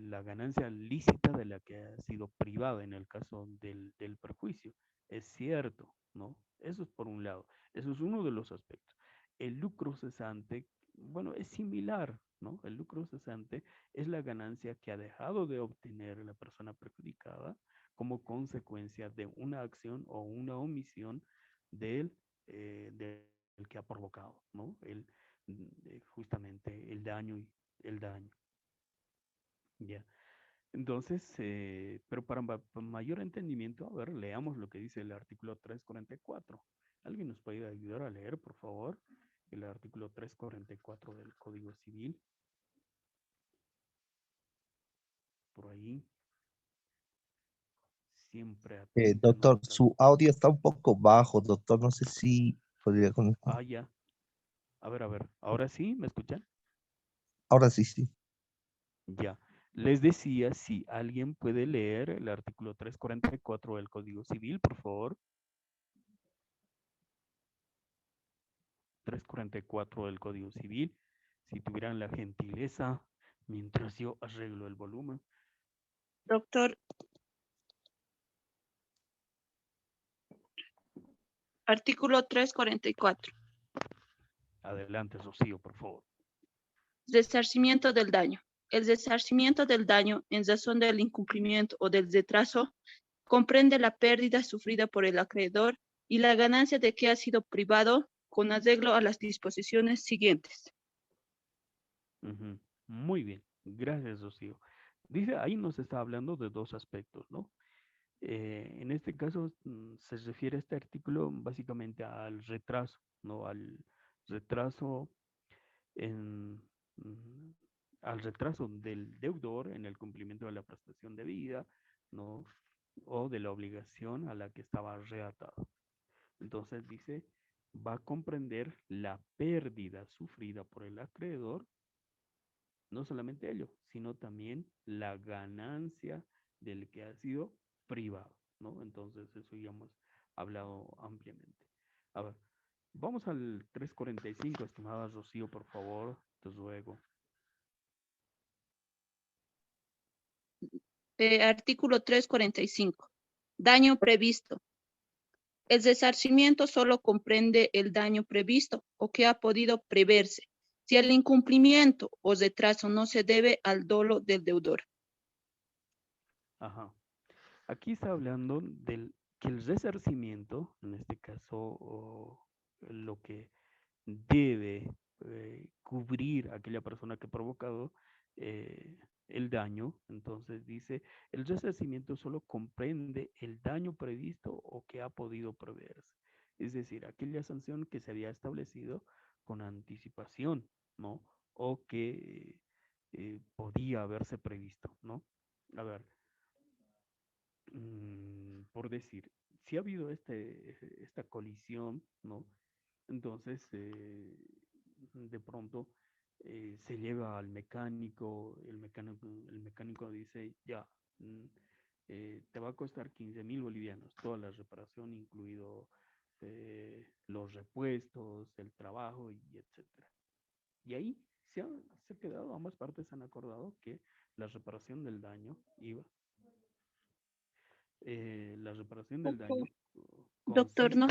la ganancia lícita de la que ha sido privada en el caso del perjuicio. Es cierto, ¿no? Eso es por un lado. Eso es uno de los aspectos. El lucro cesante, bueno, es similar, ¿no? El lucro cesante es la ganancia que ha dejado de obtener la persona perjudicada como consecuencia de una acción o una omisión del que ha provocado, ¿no? Justamente el daño y el daño, ¿ya? Entonces, pero para mayor entendimiento, a ver, leamos lo que dice el artículo 344. ¿Alguien nos puede ayudar a leer, por favor, el artículo 344 del Código Civil? Por ahí, siempre Doctor, atentándonos al... su audio está un poco bajo, doctor. No sé si podría conectar. Ah, ya. A ver, ¿ahora sí? ¿Me escuchan? Ahora sí, sí. Ya. Les decía si alguien puede leer el artículo 344 del Código Civil, por favor. 344 del Código Civil. Si tuvieran la gentileza, mientras yo arreglo el volumen. Doctor, artículo 344. Adelante, Rocío, por favor. Resarcimiento del daño. El resarcimiento del daño en razón del incumplimiento o del retraso comprende la pérdida sufrida por el acreedor y la ganancia de que ha sido privado con arreglo a las disposiciones siguientes. Ujú. Muy bien. Gracias, Rocío. Dice, ahí nos está hablando de dos aspectos, ¿no? En este caso se refiere este artículo básicamente al retraso, ¿no? Al retraso en, mm, al retraso del deudor en el cumplimiento de la prestación debida, ¿no? O de la obligación a la que estaba reatado. Entonces dice, va a comprender la pérdida sufrida por el acreedor, no solamente ello, sino también la ganancia del que ha sido privado, ¿no? Entonces eso ya hemos hablado ampliamente. A ver, vamos al 345, estimada Rocío, por favor, te ruego. Artículo 345. Daño previsto. El resarcimiento solo comprende el daño previsto o que ha podido preverse, si el incumplimiento o retraso no se debe al dolo del deudor. Ajá. Aquí está hablando del que el resarcimiento, en este caso, lo que debe cubrir a aquella persona que ha provocado el daño. Entonces dice, el resarcimiento solo comprende el daño previsto o que ha podido preverse. Es decir, aquella sanción que se había establecido con anticipación, ¿no? O que podía haberse previsto, ¿no? A ver, por decir, si ha habido esta colisión, ¿no? Entonces, de pronto, se lleva al mecánico, el mecánico dice, ya, te va a costar 15.000 bolivianos, toda la reparación, incluido los repuestos, el trabajo y etcétera. Y ahí se ha quedado, ambas partes han acordado que la reparación del daño iba. La reparación del Doctor, daño doctor, consiste,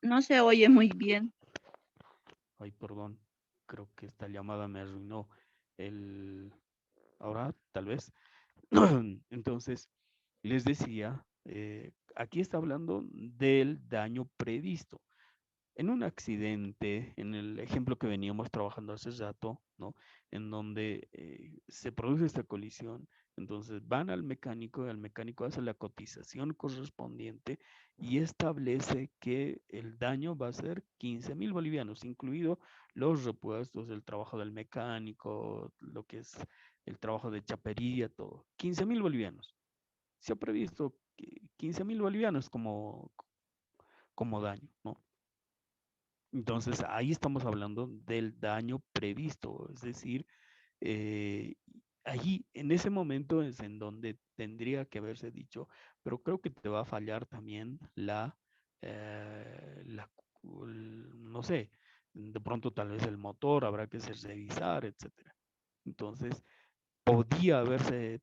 no se oye muy bien. ay, perdón, creo que esta llamada me arruinó el, ahora tal vez. Entonces, les decía, aquí está hablando del daño previsto. En un accidente, en el ejemplo que veníamos trabajando hace rato, ¿no? En donde se produce esta colisión, entonces van al mecánico y el mecánico hace la cotización correspondiente y establece que el daño va a ser 15.000 bolivianos, incluido los repuestos, el trabajo del mecánico, lo que es el trabajo de chapería, todo. 15.000 bolivianos. Se ha previsto 15.000 bolivianos como daño, ¿no? Entonces, ahí estamos hablando del daño previsto, es decir, eh, allí, en ese momento es en donde tendría que haberse dicho, pero creo que te va a fallar también no sé, de pronto tal vez el motor, habrá que revisar, etcétera. Entonces, podía haberse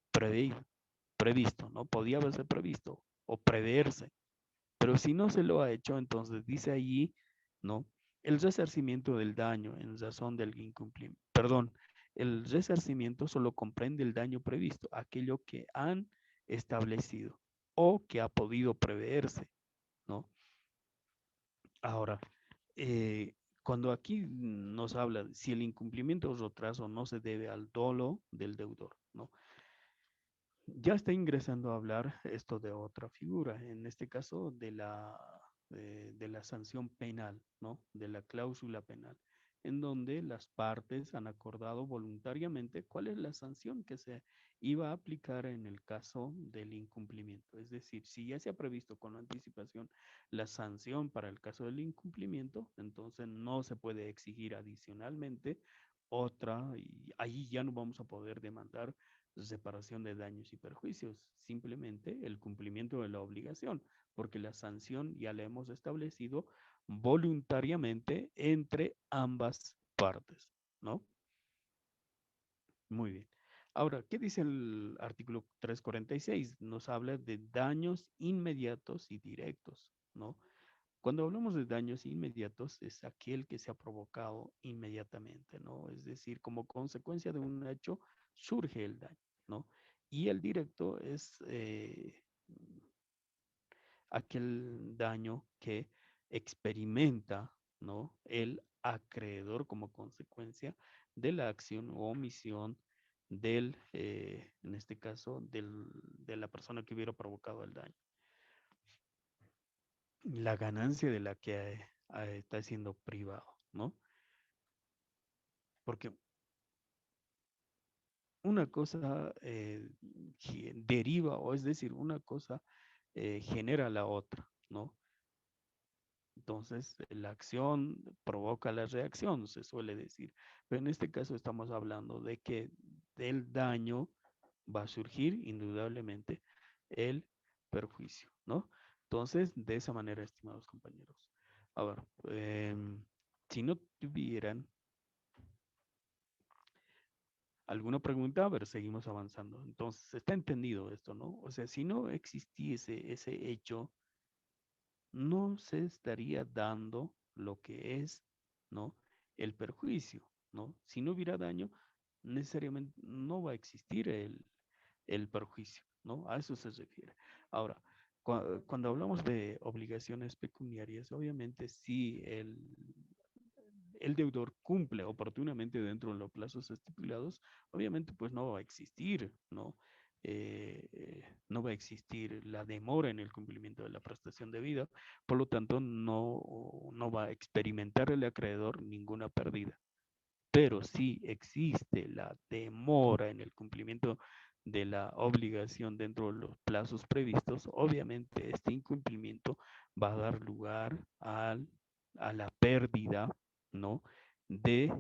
previsto, ¿no? Podía haberse previsto o preverse. Pero si no se lo ha hecho, entonces dice allí, ¿no? El resarcimiento del daño en razón del incumplimiento. Perdón, el resarcimiento solo comprende el daño previsto, aquello que han establecido o que ha podido preverse, ¿no? Ahora, cuando aquí nos habla de si el incumplimiento o retraso no se debe al dolo del deudor, ¿no? Ya está ingresando a hablar esto de otra figura, en este caso de la sanción penal, ¿no? De la cláusula penal, en donde las partes han acordado voluntariamente cuál es la sanción que se iba a aplicar en el caso del incumplimiento. Es decir, si ya se ha previsto con anticipación la sanción para el caso del incumplimiento, entonces no se puede exigir adicionalmente otra y ahí ya no vamos a poder demandar separación de daños y perjuicios, simplemente el cumplimiento de la obligación, porque la sanción ya la hemos establecido voluntariamente entre ambas partes, ¿no? Muy bien. Ahora, ¿qué dice el artículo 346? Nos habla de daños inmediatos y directos, ¿no? Cuando hablamos de daños inmediatos, es aquel que se ha provocado inmediatamente, ¿no? Es decir, como consecuencia de un hecho surge el daño, ¿no? Y el directo es aquel daño que experimenta, ¿no? El acreedor como consecuencia de la acción o omisión en este caso, de la persona que hubiera provocado el daño. La ganancia de la que está siendo privado, ¿no? Porque una cosa deriva, o es decir, una cosa genera la otra, ¿no? Entonces, la acción provoca la reacción, se suele decir. Pero en este caso estamos hablando de que del daño va a surgir indudablemente el perjuicio, ¿no? Entonces, de esa manera, estimados compañeros. A ver, si no tuvieran alguna pregunta, a ver, seguimos avanzando. Entonces, está entendido esto, ¿no? O sea, si no existiese ese hecho, no se estaría dando lo que es, ¿no? El perjuicio, ¿no? Si no hubiera daño, necesariamente no va a existir el perjuicio, ¿no? A eso se refiere. Ahora, cuando hablamos de obligaciones pecuniarias, obviamente si el deudor cumple oportunamente dentro de los plazos estipulados, obviamente pues no va a existir, ¿no? No va a existir la demora en el cumplimiento de la prestación debida, por lo tanto no va a experimentar el acreedor ninguna pérdida. Pero si existe la demora en el cumplimiento de la obligación dentro de los plazos previstos, obviamente este incumplimiento va a dar lugar a la pérdida, ¿no? de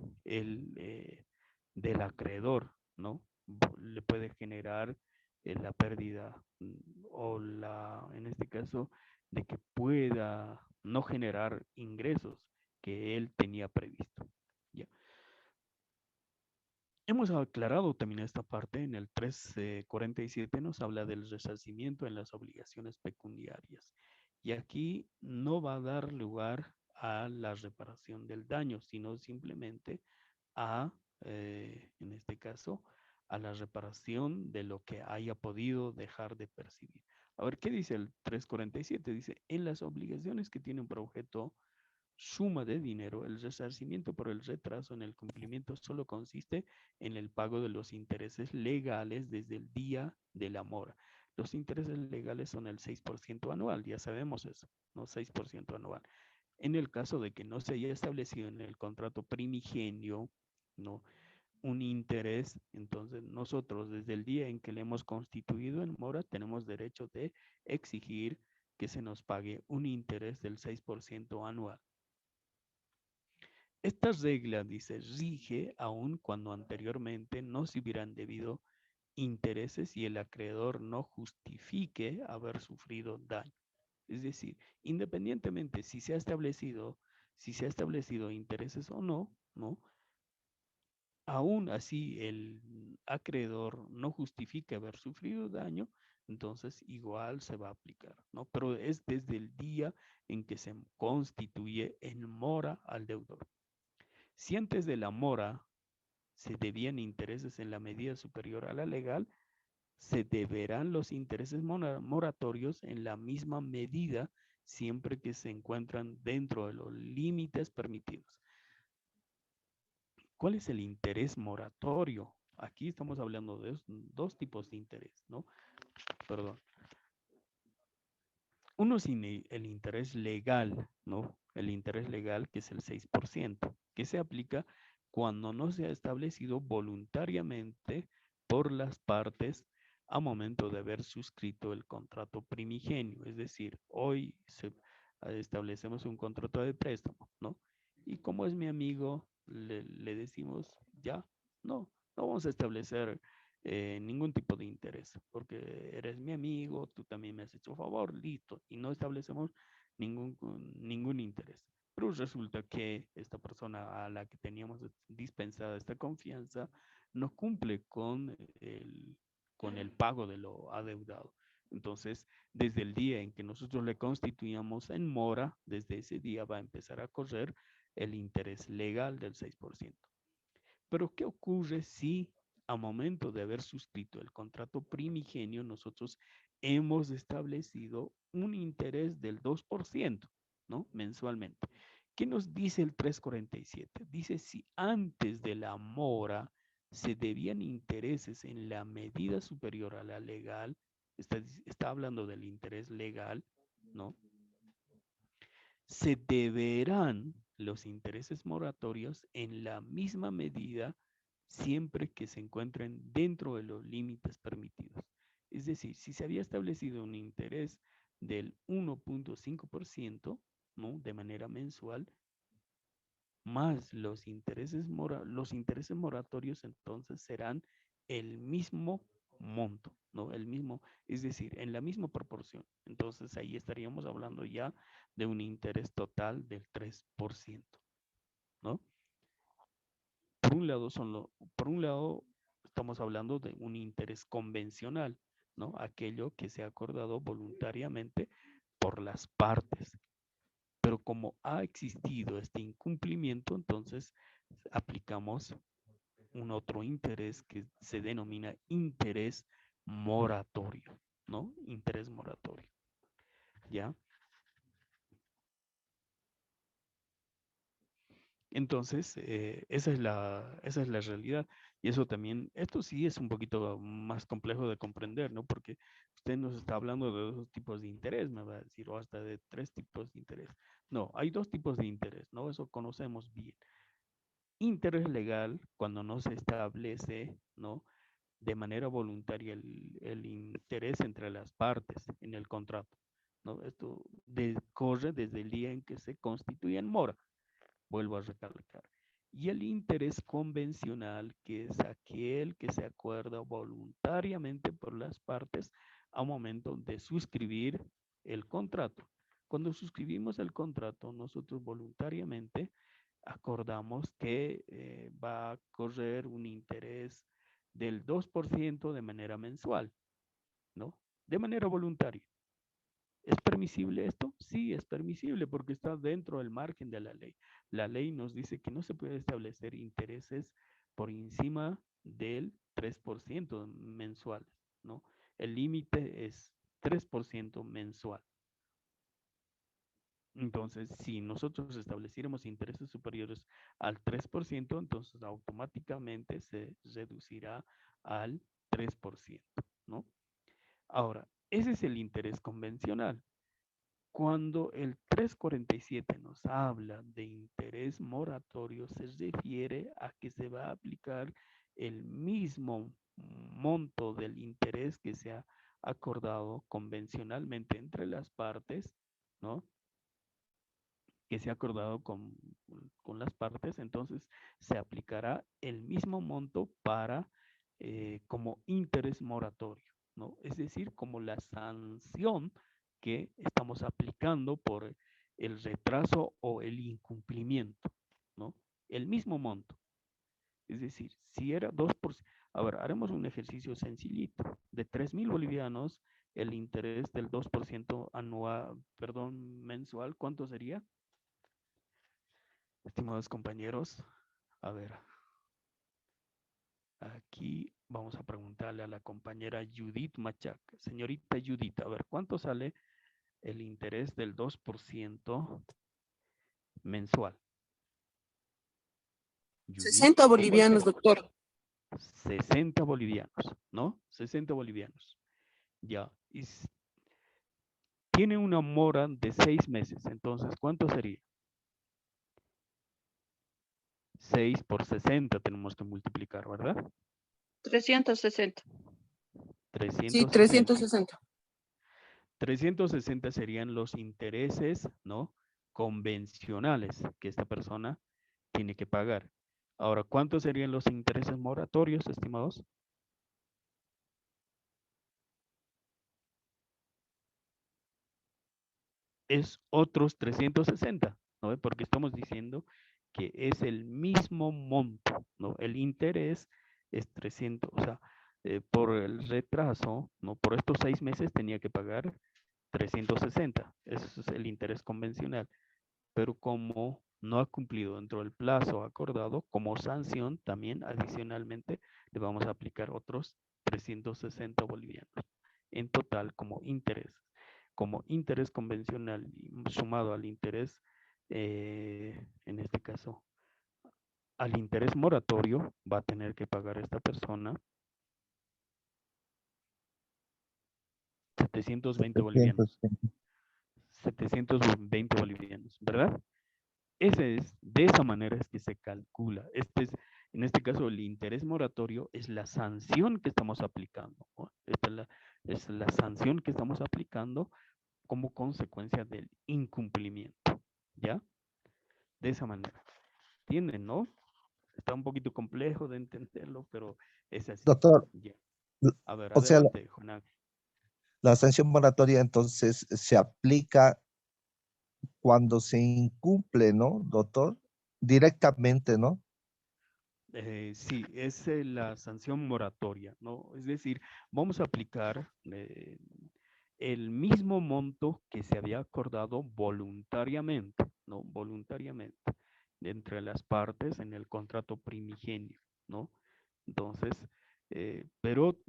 del acreedor, ¿no? Le puede generar la pérdida o en este caso, de que pueda no generar ingresos que él tenía previsto. ¿Ya? Hemos aclarado también esta parte en el 347, nos habla del resarcimiento en las obligaciones pecuniarias. Y aquí no va a dar lugar a la reparación del daño, sino simplemente en este caso, a la reparación de lo que haya podido dejar de percibir. A ver, ¿qué dice el 347? Dice, en las obligaciones que tienen por objeto suma de dinero, el resarcimiento por el retraso en el cumplimiento solo consiste en el pago de los intereses legales desde el día de la mora. Los intereses legales son el 6% anual, ya sabemos eso, ¿no? 6% anual. En el caso de que no se haya establecido en el contrato primigenio, ¿no? Un interés, entonces nosotros desde el día en que le hemos constituido en mora tenemos derecho de exigir que se nos pague un interés del 6% anual. Esta regla, dice, rige aun cuando anteriormente no se hubieran debido intereses y el acreedor no justifique haber sufrido daño. Es decir, independientemente si se ha establecido intereses o no, ¿no? Aún así el acreedor no justifica haber sufrido daño, entonces igual se va a aplicar, ¿no? Pero es desde el día en que se constituye en mora al deudor. Si antes de la mora se debían intereses en la medida superior a la legal, se deberán los intereses moratorios en la misma medida siempre que se encuentran dentro de los límites permitidos. ¿Cuál es el interés moratorio? Aquí estamos hablando de dos tipos de interés, ¿no? Perdón. Uno es el interés legal, ¿no? El interés legal, que es el 6%, que se aplica cuando no se ha establecido voluntariamente por las partes a momento de haber suscrito el contrato primigenio. Es decir, hoy establecemos un contrato de préstamo, ¿no? Y como es mi amigo, le decimos, ya, no vamos a establecer ningún tipo de interés, porque eres mi amigo, tú también me has hecho favor, listo, y no establecemos ningún interés. Pero resulta que esta persona a la que teníamos dispensada esta confianza no cumple con el pago de lo adeudado. Entonces, desde el día en que nosotros le constituíamos en mora, desde ese día va a empezar a correr el interés legal del 6%. Pero, ¿qué ocurre si a momento de haber suscrito el contrato primigenio nosotros hemos establecido un interés del 2%, ¿no? Mensualmente? ¿Qué nos dice el 347? Dice, si antes de la mora se debían intereses en la medida superior a la legal, está hablando del interés legal, ¿no? Se deberán los intereses moratorios en la misma medida siempre que se encuentren dentro de los límites permitidos. Es decir, si se había establecido un interés del 1.5%, ¿no? De manera mensual, más los intereses moratorios entonces serán el mismo monto, ¿no? El mismo, es decir, en la misma proporción. Entonces ahí estaríamos hablando ya de un interés total del 3%, ¿no? Por un lado estamos hablando de un interés convencional, ¿no? Aquello que se ha acordado voluntariamente por las partes. Pero como ha existido este incumplimiento, entonces aplicamos un otro interés que se denomina interés moratorio, ¿no? Interés moratorio, ¿ya? Entonces, esa es la realidad. Y eso también, esto sí es un poquito más complejo de comprender, ¿no? Porque usted nos está hablando de dos tipos de interés, me va a decir, o hasta de tres tipos de interés. No, hay dos tipos de interés, ¿no? Eso conocemos bien. Interés legal, cuando no se establece, ¿no? De manera voluntaria el interés entre las partes en el contrato, ¿no? Esto corre desde el día en que se constituye en mora. Vuelvo a recalcar. Y el interés convencional, que es aquel que se acuerda voluntariamente por las partes a momento de suscribir el contrato. Cuando suscribimos el contrato, nosotros voluntariamente acordamos que va a correr un interés del 2% de manera mensual, ¿no? De manera voluntaria. ¿Es permisible esto? Sí, es permisible porque está dentro del margen de la ley. La ley nos dice que no se puede establecer intereses por encima del 3% mensuales, ¿no? El límite es 3% mensual. Entonces, si nosotros estableciéramos intereses superiores al 3%, entonces automáticamente se reducirá al 3%, ¿no? Ahora, ese es el interés convencional. Cuando el 347 nos habla de interés moratorio, se refiere a que se va a aplicar el mismo monto del interés que se ha acordado convencionalmente entre las partes, ¿no? Que se ha acordado con las partes, entonces se aplicará el mismo monto para como interés moratorio, ¿no? Es decir, como la sanción que estamos aplicando por el retraso o el incumplimiento, ¿no? El mismo monto. Es decir, si era 2%, a ver, haremos un ejercicio sencillito. De 3.000 bolivianos, el interés del 2% anual, perdón, mensual, ¿cuánto sería? Estimados compañeros, a ver, aquí vamos a preguntarle a la compañera Judith Machac. Señorita Judith, a ver, ¿cuánto sale el interés del 2% mensual? Judith, 60 ¿con cuál bolivianos, se- doctor. 60 bolivianos, ¿no? 60 bolivianos. Ya. Tiene una mora de 6 meses, entonces, ¿cuánto sería? 6 por 60 tenemos que multiplicar, ¿verdad? 360. Sí, 360. 360. 360 serían los intereses, ¿no? Convencionales que esta persona tiene que pagar. Ahora, ¿cuántos serían los intereses moratorios, estimados? Es otros 360, ¿no? Porque estamos diciendo que es el mismo monto, ¿no? El interés es 300, o sea, por el retraso, ¿no? Por estos 6 meses tenía que pagar 360. Ese es el interés convencional. Pero como no ha cumplido dentro del plazo acordado, como sanción, también adicionalmente le vamos a aplicar otros 360 bolivianos. En total, como interés convencional sumado al interés, en este caso, al interés moratorio, va a tener que pagar esta persona 720 bolivianos. 720. 720 bolivianos, ¿verdad? De esa manera es que se calcula. En este caso, el interés moratorio es la sanción que estamos aplicando, ¿no? Es la sanción que estamos aplicando como consecuencia del incumplimiento, ¿ya? De esa manera. ¿Entienden, no? Está un poquito complejo de entenderlo, pero es así. Doctor, Ya. A ver, o sea, adelante, Juan Ángel. la sanción moratoria entonces se aplica cuando se incumple, ¿no, doctor? Directamente, ¿no? Sí, es la sanción moratoria, ¿no? Es decir, vamos a aplicar el mismo monto que se había acordado voluntariamente, ¿no? Voluntariamente, entre las partes en el contrato primigenio, ¿no? Entonces, pero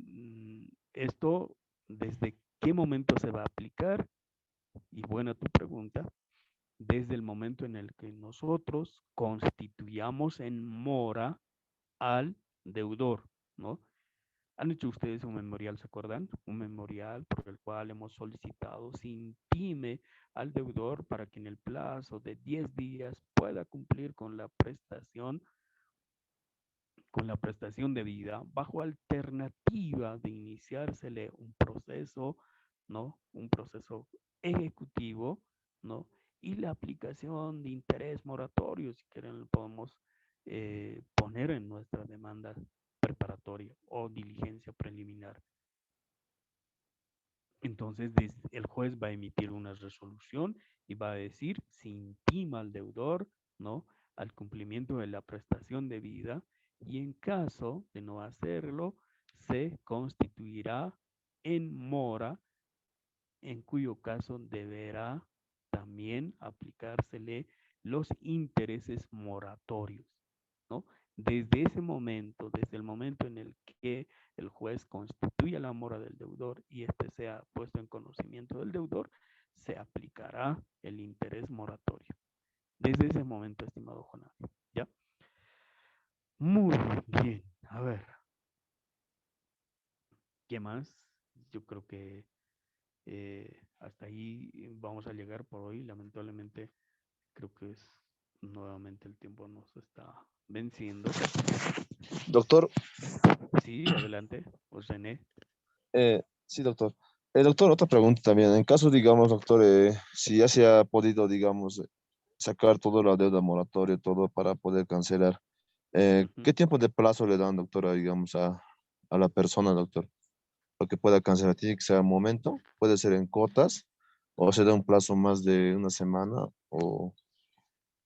esto, ¿desde qué momento se va a aplicar? Y buena tu pregunta, desde el momento en el que nosotros constituyamos en mora al deudor, ¿no? Han hecho ustedes un memorial, ¿se acuerdan? Un memorial por el cual hemos solicitado se intime al deudor para que en el plazo de 10 días pueda cumplir con la prestación debida, bajo alternativa de iniciársele un proceso, ¿no? Un proceso ejecutivo, ¿no? Y la aplicación de interés moratorio, si quieren, lo podemos poner en nuestra demanda preparatoria o diligencia preliminar. Entonces, el juez va a emitir una resolución y va a decir si intima al deudor, ¿no?, al cumplimiento de la prestación debida, y en caso de no hacerlo, se constituirá en mora, en cuyo caso deberá también aplicársele los intereses moratorios, ¿no? Desde ese momento, desde el momento en el que el juez constituya la mora del deudor y éste sea puesto en conocimiento del deudor, se aplicará el interés moratorio. Desde ese momento, estimado Jonás, ¿ya? Muy bien. A ver, ¿qué más? Yo creo que hasta ahí vamos a llegar por hoy. Lamentablemente, creo que nuevamente el tiempo nos está venciendo. Doctor, Sí, adelante, pues René. sí, doctor. Doctor, otra pregunta también. En caso, digamos, doctor, si ya se ha podido, digamos, sacar toda la deuda moratoria, todo para poder cancelar, Ujú. ¿qué tiempo de plazo le dan, doctora, digamos, a la persona, doctor? Lo que pueda cancelar, tiene que ser al momento, puede ser en cuotas, o se da un plazo más de una semana, o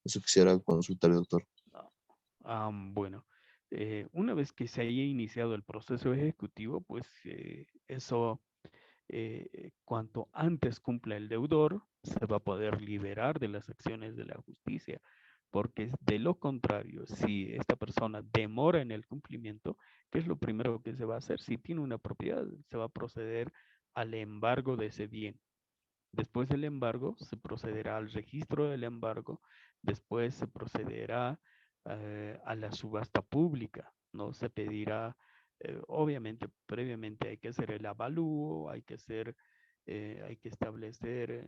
eso quisiera consultar, doctor. Bueno, una vez que se haya iniciado el proceso ejecutivo, pues eso, cuanto antes cumpla el deudor, se va a poder liberar de las acciones de la justicia, porque de lo contrario, si esta persona demora en el cumplimiento, ¿qué es lo primero que se va a hacer? Si tiene una propiedad, se va a proceder al embargo de ese bien. Después del embargo, se procederá al registro del embargo, después se procederá a la subasta pública, ¿no? Se pedirá, obviamente, previamente hay que hacer el avalúo, hay que establecer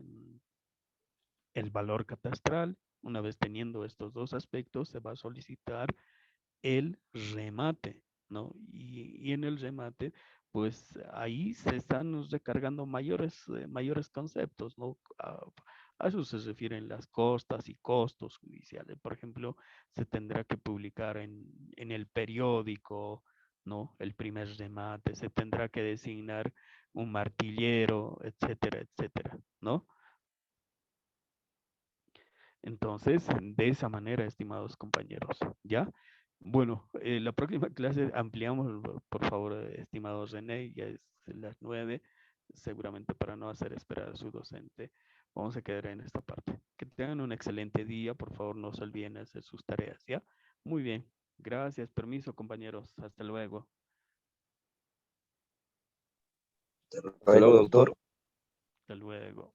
el valor catastral. Una vez teniendo estos dos aspectos, se va a solicitar el remate, ¿no? Y en el remate, pues ahí se están recargando mayores conceptos, ¿no? A eso se refieren las costas y costos judiciales. Por ejemplo, se tendrá que publicar en el periódico, ¿no?, el primer remate, se tendrá que designar un martillero, etcétera, etcétera, ¿no? Entonces, de esa manera, estimados compañeros, ¿ya? Bueno, la próxima clase ampliamos, por favor, estimados René, ya es las 9, seguramente para no hacer esperar a su docente. Vamos a quedar en esta parte. Que tengan un excelente día, por favor, no se olviden hacer sus tareas, ¿ya? Muy bien, gracias, permiso, compañeros, hasta luego. Hasta luego, doctor. Hasta luego.